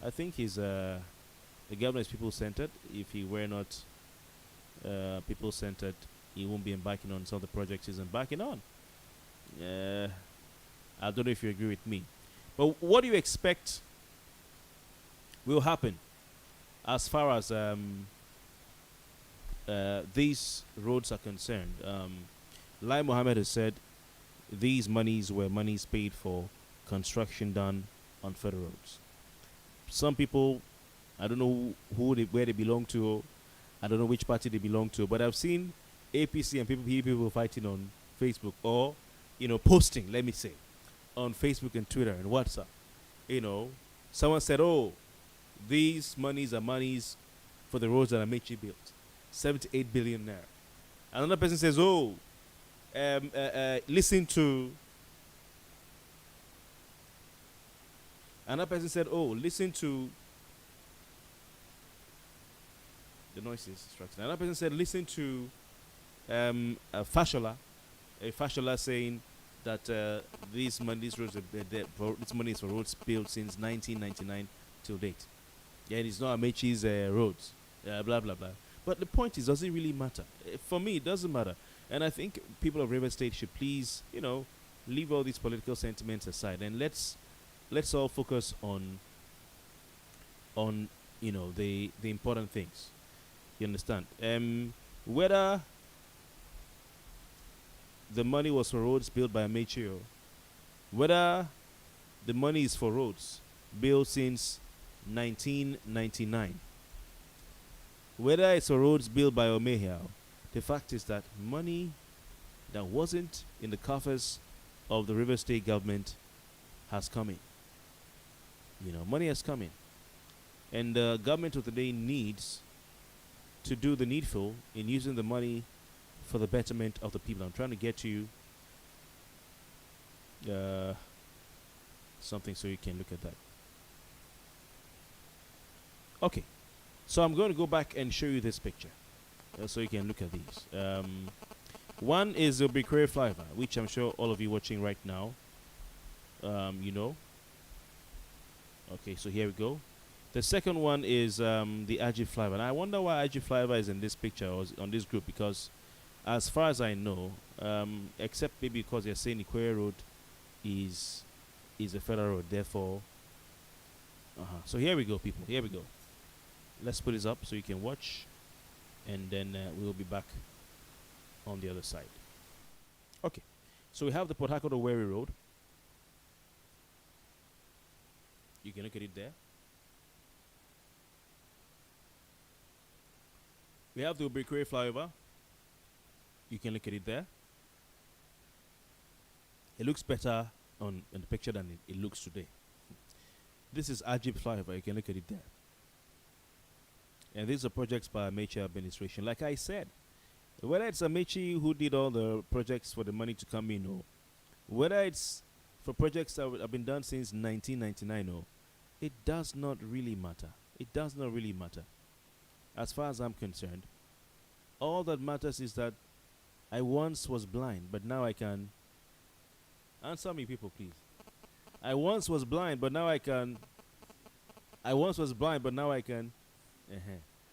I think the governor is people-centered. If he were not people-centered, he won't be embarking on some of the projects he's embarking on. I don't know if you agree with me. But what do you expect will happen as far as these roads are concerned? Lai Mohammed has said these monies were monies paid for construction done on federal roads. Some people, I don't know where they belong to, I don't know which party they belong to, but I've seen APC and people fighting on Facebook or, posting, let me say, on Facebook and Twitter and WhatsApp. Someone said, oh, these monies are monies for the roads that Amechi built. 78 billion naira. Another person says, oh, listen to. Another person said, oh, listen to. The noise is distracting. Another person said, listen to Fashola. Fashola saying that this money is for roads built since 1999 till date. Yeah, and it's not Amechi's roads. Blah, blah, blah. But the point is, does it really matter? For me, it doesn't matter. And I think people of River State should please, leave all these political sentiments aside and let's all focus on the important things. You understand? Whether the money was for roads built by Amechi, whether the money is for roads built since 1999, whether it's for roads built by Omehia, the fact is that money that wasn't in the coffers of the River State government has come in. Money has come in. And the government of the day needs to do the needful in using the money for the betterment of the people. I'm trying to get you uh, something so you can look at that. Okay, so I'm going to go back and show you this picture so you can look at these. One is the Obiri-Ikwerre flyover, which I'm sure all of you watching right now, you know. Okay, so here we go. The second one is the RG flyover. And I wonder why RG flyover is in this picture or on this group, because as far as I know, except maybe because they're saying Ikwerre Road is a federal road, therefore. So here we go, people. Here we go. Let's put this up so you can watch, and then we'll be back on the other side. Okay, so we have the Port Harcourt-Owerri Road. You can look at it there. We have the Obiri-Ikwerre flyover. You can look at it there. It looks better on the picture than it looks today. This is Ajib flyover. You can look at it there. And these are projects by Amechi administration. Like I said, whether it's Amechi who did all the projects for the money to come in, or whether it's for projects that have been done since 1999, or it does not really matter. It does not really matter. As far as I'm concerned, all that matters is that I once was blind, but now I can. Answer me, people, please. I once was blind, but now I can. I once was blind, but now I can.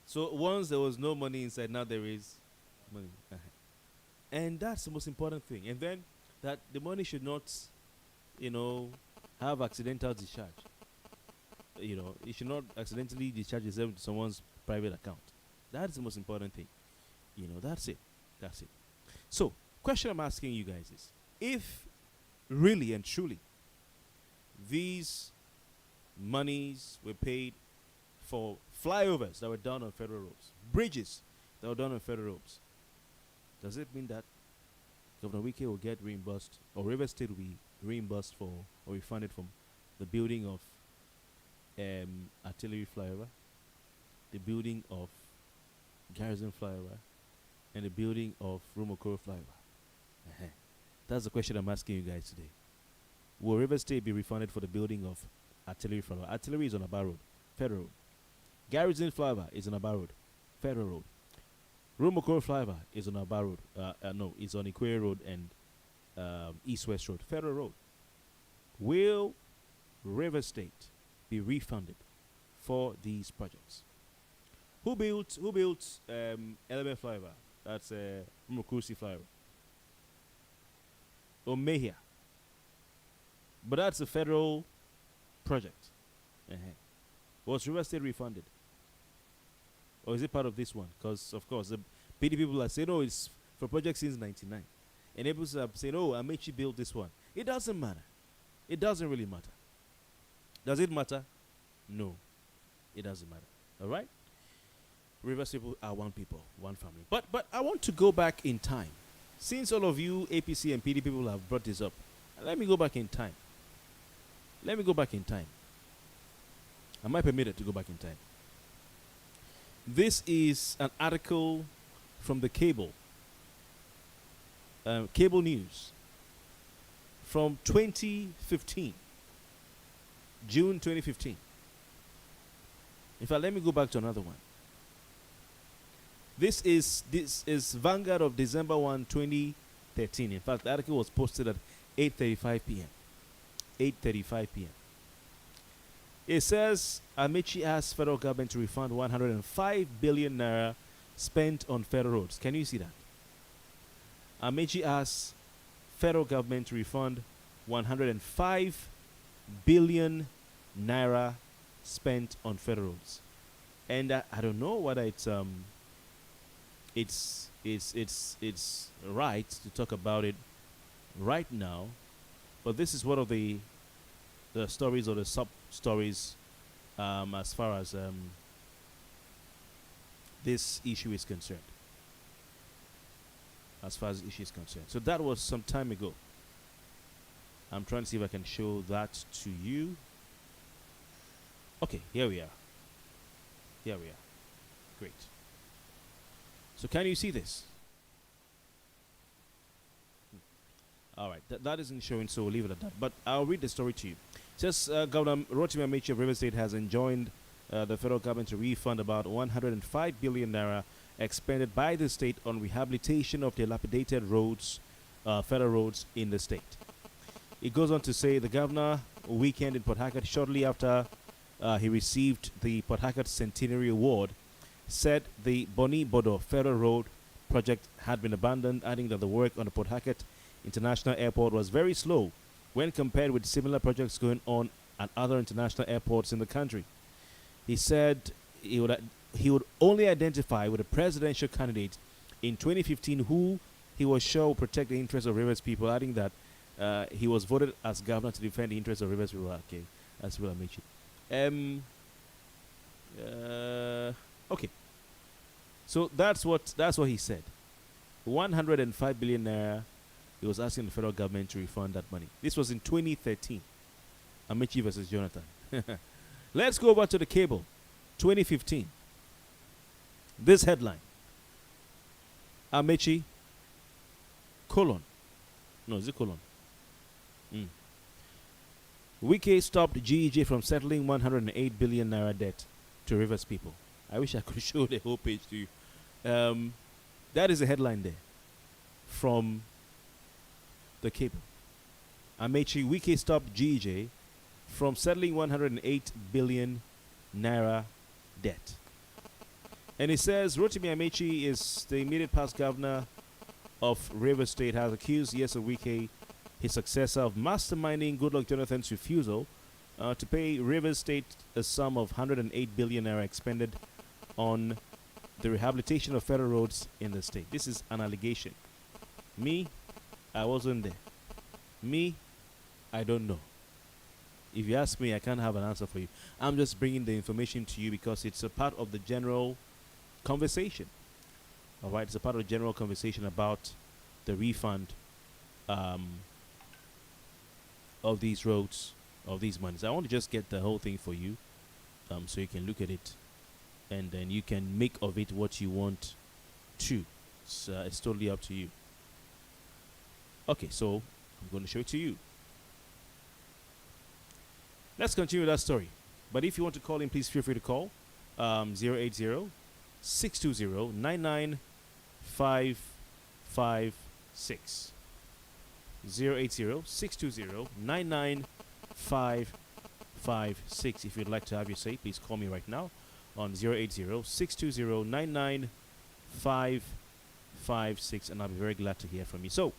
So once there was no money inside, now there is money. And that's the most important thing. And then that the money should not, have accidental discharge. It should not accidentally discharge itself to someone's private account. That's the most important thing. That's it. That's it. So, question I'm asking you guys is, if really and truly these monies were paid for flyovers that were done on federal roads, bridges that were done on federal roads, does it mean that Governor Wike will get reimbursed, or River State will be reimbursed for or refunded from the building of artillery flyover, the building of garrison flyover, and the building of Rumokoro flyover? That's the question I'm asking you guys today. Will River State be refunded for the building of artillery flyover? Artillery is on Aba Road, federal road. Garrison flyover is on Aba Road, federal road. Rumokoro flyover is on Aba Road. No, it's on Ikwerre Road and East-West Road, federal road. Will River State be refunded for these projects? Who built Element flyover? That's Rumokoro flyover. Omehia. But that's a federal project. Was River State refunded? Or is it part of this one? Because, of course, the PD people are saying, it's for project since 99. And people are saying, Amechi built this one. It doesn't matter. It doesn't really matter. Does it matter? No. It doesn't matter. All right? River State people are one people, one family. But I want to go back in time. Since all of you APC and PD people have brought this up, let me go back in time. Let me go back in time. Am I permitted to go back in time? This is an article from the cable news from 2015, June 2015. In fact, let me go back to another one. This is Vanguard of December 1, 2013. In fact, the article was posted at 8:35 p.m. 8:35 p.m. It says Amechi asks federal government to refund 105 billion naira spent on federal roads. Can you see that? Amechi asks federal government to refund 105 billion naira spent on federal roads. And I don't know whether it's right to talk about it right now, but this is one of the stories or the sub stories as far as this issue is concerned. As far as the issue is concerned. So that was some time ago. I'm trying to see if I can show that to you. Okay, here we are. Here we are. Great. So can you see this? All right, that isn't showing, so we'll leave it at that. But I'll read the story to you. It says Governor Rotimi Amechi of River State has enjoined the federal government to refund about 105 billion naira expended by the state on rehabilitation of dilapidated roads, federal roads in the state. It goes on to say the governor weekend in Port Harcourt shortly after he received the Port Harcourt Centenary Award said the Boni Bodo Federal Road project had been abandoned, adding that the work on the Port Harcourt International Airport was very slow when compared with similar projects going on at other international airports in the country. He said he would only identify with a presidential candidate in 2015 who he was sure would protect the interests of Rivers people, adding that he was voted as governor to defend the interests of Rivers people. Okay, that's what I mentioned. Okay, so that's what he said. 105 billion naira. He was asking the federal government to refund that money. This was in 2013. Amechi versus Jonathan. Let's go over to the cable. 2015. This headline. Amechi, colon. No, is it colon? Wike stopped GEJ from settling 108 billion naira debt to Rivers people. I wish I could show the whole page to you. That is the headline there from the cable. Amechi, Wike stopped GEJ from settling 108 billion naira debt. And it says Rotimi Amechi is the immediate past governor of Rivers State, has accused Yeso Wike, his successor, of masterminding Goodluck Jonathan's refusal to pay Rivers State a sum of 108 billion naira expended on the rehabilitation of federal roads in the state. This is an allegation. Me, I wasn't there. Me, I don't know. If you ask me, I can't have an answer for you. I'm just bringing the information to you because it's a part of the general conversation. All right, it's a part of the general conversation about the refund of these roads, of these monies. I want to just get the whole thing for you, so you can look at it, and then you can make of it what you want to. It's totally up to you. Okay, so I'm going to show it to you. Let's continue that story. But if you want to call in, please feel free to call 080 620 99556. 080 620 99556. If you'd like to have your say, please call me right now on 080 620 99556, and I'll be very glad to hear from you. So,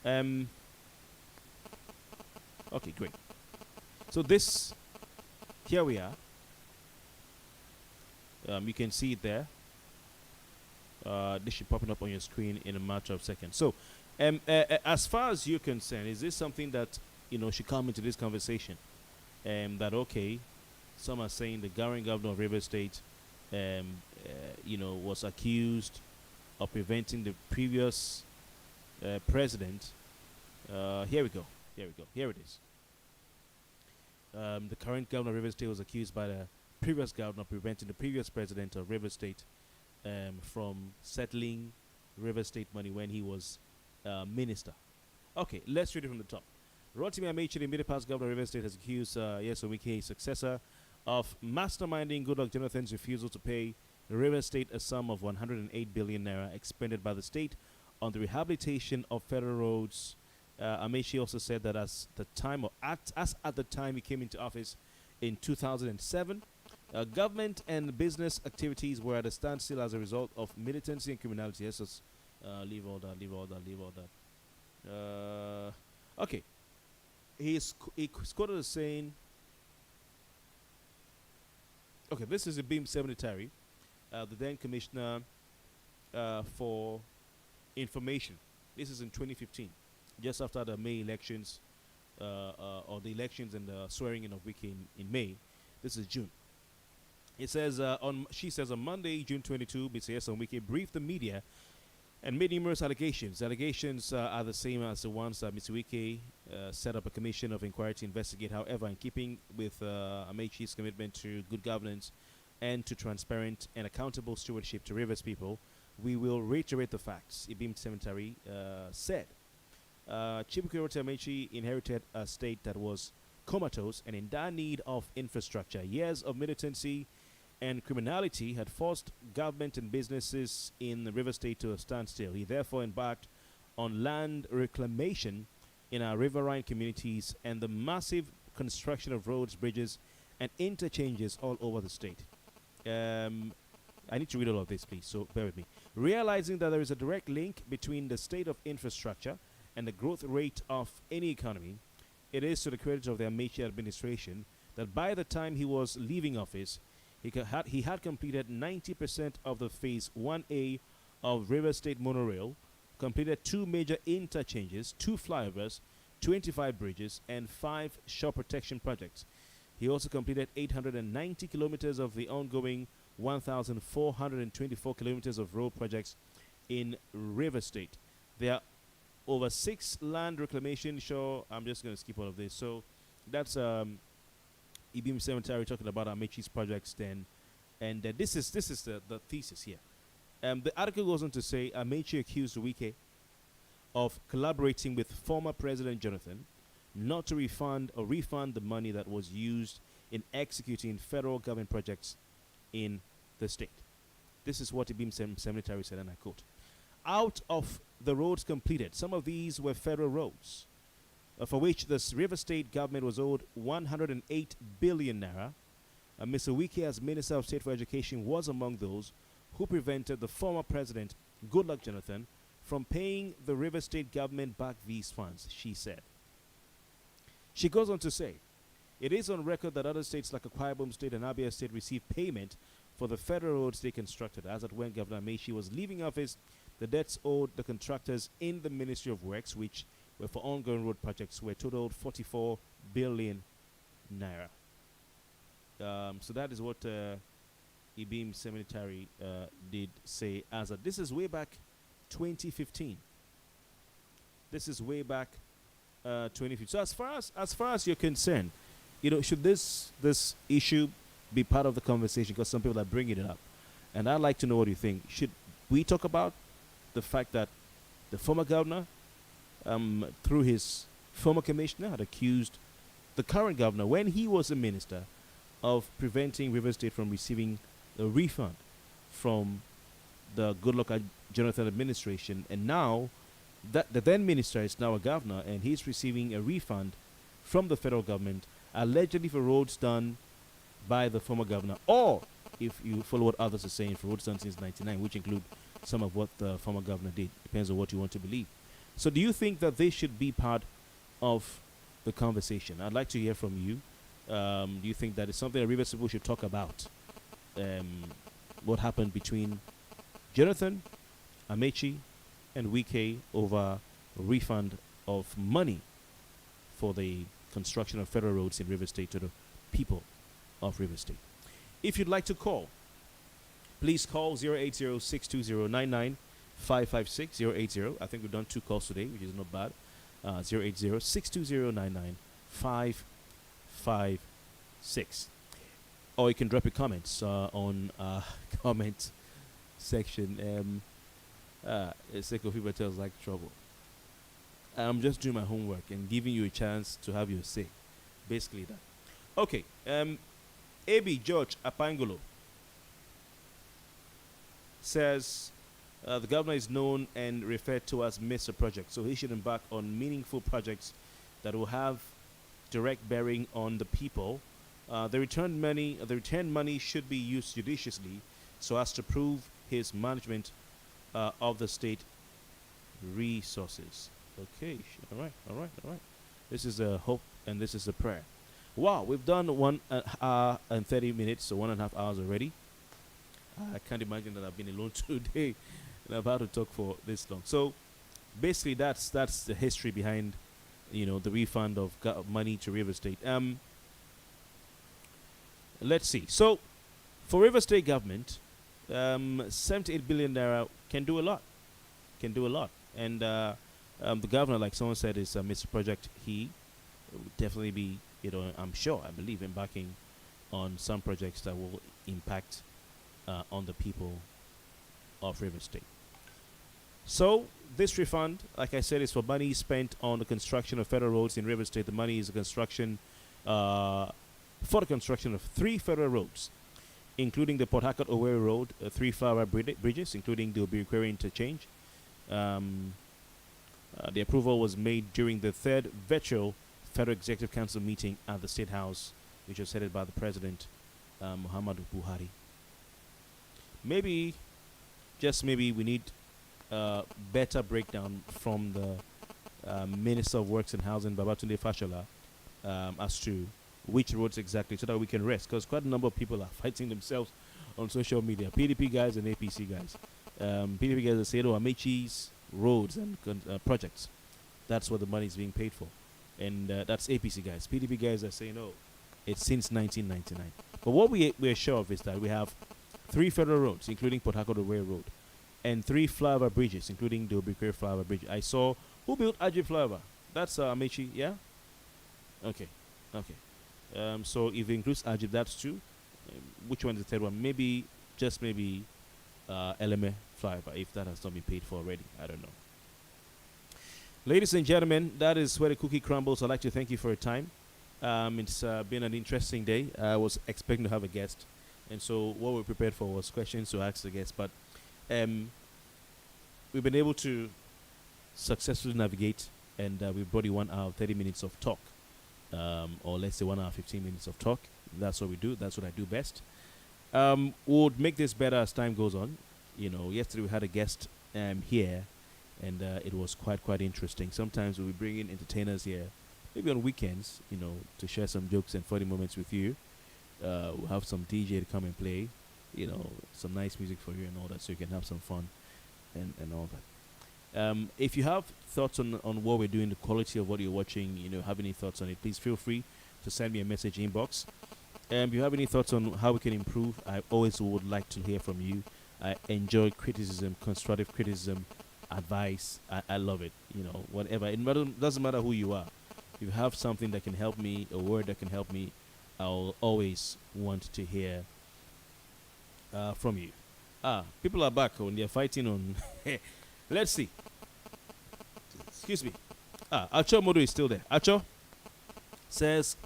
okay, great. So this, here we are. You can see it there. This should popping up on your screen in a matter of seconds. So, as far as you're concerned, is this something that should come into this conversation? That okay, some are saying the current governor of Rivers State, was accused of preventing the previous president. Here we go. Here it is. The current governor of Rivers State was accused by the previous governor of preventing the previous president of Rivers State from settling Rivers State money when he was minister. Okay, let's read it from the top. Rotimi Amechi, the immediate past governor of Rivers State, has accused Yeso Wike, his successor, of masterminding Goodluck Jonathan's refusal to pay the Rivers State a sum of 108 billion naira expended by the state on the rehabilitation of federal roads. Amechi also said that at the time he came into office in 2007, government and business activities were at a standstill as a result of militancy and criminality. Yes, leave all that. Okay. He's quoted as saying, okay, this is Ibim Seminitari, the then commissioner for information. This is in 2015, just after the May elections, or the elections and the swearing in of Wike in May. This is June. It says she says on Monday, June 22, Mr. Wike briefed the media and made numerous allegations. The allegations are the same as the ones that Mr. Wike set up a commission of inquiry to investigate. However, in keeping with Amechi's commitment to good governance and to transparent and accountable stewardship to Rivers people, we will reiterate the facts, Ibim Cemetery said. Chibukwere Amechi inherited a state that was comatose and in dire need of infrastructure. Years of militancy and criminality had forced government and businesses in the River State to a standstill. He therefore embarked on land reclamation in our riverine communities and the massive construction of roads, bridges, and interchanges all over the state. I need to read all of this, please, so bear with me. Realizing that there is a direct link between the state of infrastructure and the growth rate of any economy, it is to the credit of the Amechi administration that by the time he was leaving office, he had completed 90% of the Phase 1A of River State Monorail, completed 2 major interchanges, 2 flyovers, 25 bridges, and 5 shore protection projects. He also completed 890 kilometers of the ongoing 1,424 kilometers of road projects in River State. There are over 6 land reclamation shore. I'm just going to skip all of this. So that's Ibim Cemetery talking about Amechi's projects then. And this is the thesis here. The article goes on to say Amechi accused Wike of collaborating with former President Jonathan not to refund the money that was used in executing federal government projects in the state. This is what Ibim Cemetery said, and I quote, "Out of the roads completed, some of these were federal roads, for which the River State government was owed 108 billion naira. Mr. Wike, as Minister of State for Education, was among those who prevented the former president, Goodluck Jonathan, from paying the River State government back these funds," she said. She goes on to say, "It is on record that other states like Akwa Ibom State and Abia State received payment for the federal roads they constructed. As at when Governor Amechi was leaving office, the debts owed the contractors in the Ministry of Works, which were for ongoing road projects, were totaled 44 billion naira." So that is what Ibim Cemetery did say. As a, this is way back 2015. This is way back 2015. So as far as you're concerned, should this issue be part of the conversation? Because some people are bringing it up, and I'd like to know what you think. Should we talk about the fact that the former governor, through his former commissioner, had accused the current governor, when he was a minister, of preventing River State from receiving a refund from the Goodluck Jonathan administration, and now that the then minister is now a governor and he's receiving a refund from the federal government, allegedly for roads done by the former governor, or if you follow what others are saying, for roads done since 1999, which include some of what the former governor did. Depends on what you want to believe. So do you think that this should be part of the conversation? I'd like to hear from you. Do you think that is something that Rivers people should talk about? What happened between Jonathan, Amechi, and Wike over a refund of money for the construction of federal roads in River State to the people of River State? If you'd like to call, please call 080-620-99556, 080. I think we've done 2 calls today, which is not bad. 080-620-99556. Or you can drop your comments on comment section. It's like Kofi Bartels like trouble. I'm just doing my homework and giving you a chance to have your say. Basically that. Okay. AB George Apangolo says the governor is known and referred to as Mr. Project, so he should embark on meaningful projects that will have direct bearing on the people. The returned money should be used judiciously so as to prove his management of the state resources. Okay, all right. This is a hope and this is a prayer. Wow, we've done 1 hour and 30 minutes, so 1.5 hours already. I can't imagine that I've been alone today and I've had to talk for this long. So basically, that's the history behind, the refund of money to River State. Let's see. So for River State government, 78 billion naira can do a lot. And the governor, like someone said, is Mr. Project. He would definitely be, I believe, embarking on some projects that will impact on the people of River State. So this refund, like I said, is for money spent on the construction of federal roads in River State. The money is uh, for the construction of 3 federal roads, including the Port Harcourt-Owerri Road, 3 flyover bridges, including the Obiri-Ikwerre interchange. The approval was made during the 3rd virtual Federal Executive Council meeting at the State House, which was headed by the President, Muhammadu Buhari. Maybe, just maybe, we need better breakdown from the Minister of Works and Housing, Babatunde Fashola, as to which roads exactly, so that we can rest, because quite a number of people are fighting themselves on social media. PDP guys and APC guys. PDP guys are saying, oh, Amechi's roads and projects. That's what the money is being paid for. And that's APC guys. PDP guys are saying, oh, it's since 1999. But what we're sure of is that we have 3 federal roads, including Port Harcourt-Owerri Road, and 3 flyover bridges, including the Obiri-Ikwerre flyover bridge. I saw, who built Ajib flyover? That's Amechi, yeah? Okay. So if it includes Ajib, that's 2. Which one is the 3rd one? Maybe, just maybe, Eleme flyover, if that has not been paid for already. I don't know. Ladies and gentlemen, that is where the cookie crumbles. I'd like to thank you for your time. It's been an interesting day. I was expecting to have a guest, and so what we prepared for was questions to ask the guest, but we've been able to successfully navigate, and we brought you 1 hour 30 minutes of talk, or let's say 1 hour 15 minutes of talk. That's what we do. That's what I do best. We'll make this better as time goes on. You know, yesterday we had a guest here, and it was quite interesting. Sometimes we'll be bringing entertainers here, maybe on weekends, you know, to share some jokes and funny moments with you. We'll have some DJ to come and play, you know, some nice music for you and all that, so you can have some fun and all that. If you have thoughts on what we're doing, the quality of what you're watching, you know, have any thoughts on it, please feel free to send me a message inbox. If you have any thoughts on how we can improve, I always would like to hear from you. I enjoy criticism, constructive criticism, advice. I love it, you know, whatever. It doesn't matter who you are. If you have something that can help me, a word that can help me, I'll always want to hear from you. People are back when they're fighting on. Let's see. Excuse me. Acho Modo is still there. Acho says,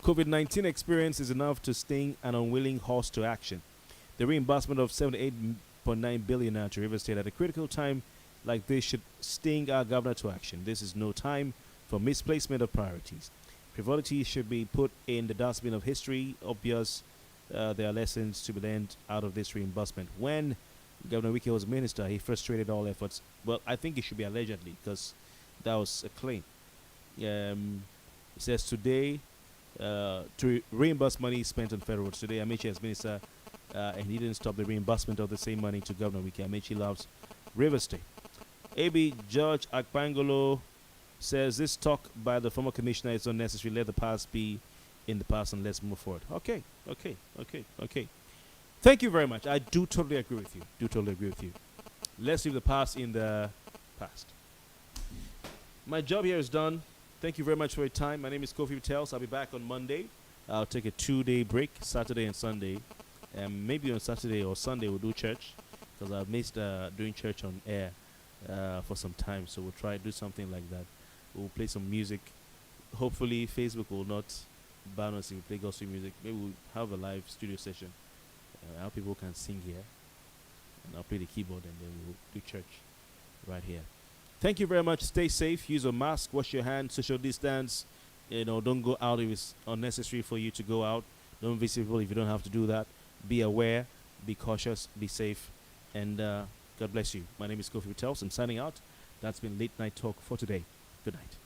COVID-19 experience is enough to sting an unwilling horse to action. The reimbursement of 78.9 billion naira to River State at a critical time like this should sting our governor to action. This is no time for misplacement of priorities. Frivolity should be put in the dustbin of history. Obvious, there are lessons to be learned out of this reimbursement. When Governor Wike was minister, he frustrated all efforts. Well, I think it should be allegedly, because that was a claim. It says today, to reimburse money spent on federal roads. Today, Amechi as minister, and he didn't stop the reimbursement of the same money to Governor Wike. Amechi loves River State. AB George Akpangolo says this talk by the former commissioner is unnecessary. Let the past be in the past and let's move forward. Okay. Thank you very much. I do totally agree with you. Let's leave the past in the past. My job here is done. Thank you very much for your time. My name is Kofi Bartels. I'll be back on Monday. I'll take a 2-day break, Saturday and Sunday. Maybe on Saturday or Sunday we'll do church, because I've missed doing church on air for some time. So we'll try to do something like that. We'll play some music. Hopefully Facebook will not ban us if we play gospel music. Maybe we'll have a live studio session. How people can sing here. And I'll play the keyboard, and then we'll do church right here. Thank you very much. Stay safe. Use a mask. Wash your hands. Social distance. You know, don't go out if it's unnecessary for you to go out. Don't visit people if you don't have to do that. Be aware. Be cautious. Be safe. And God bless you. My name is Kofi Bartels. I'm signing out. That's been Late Night Talk for today. Good night.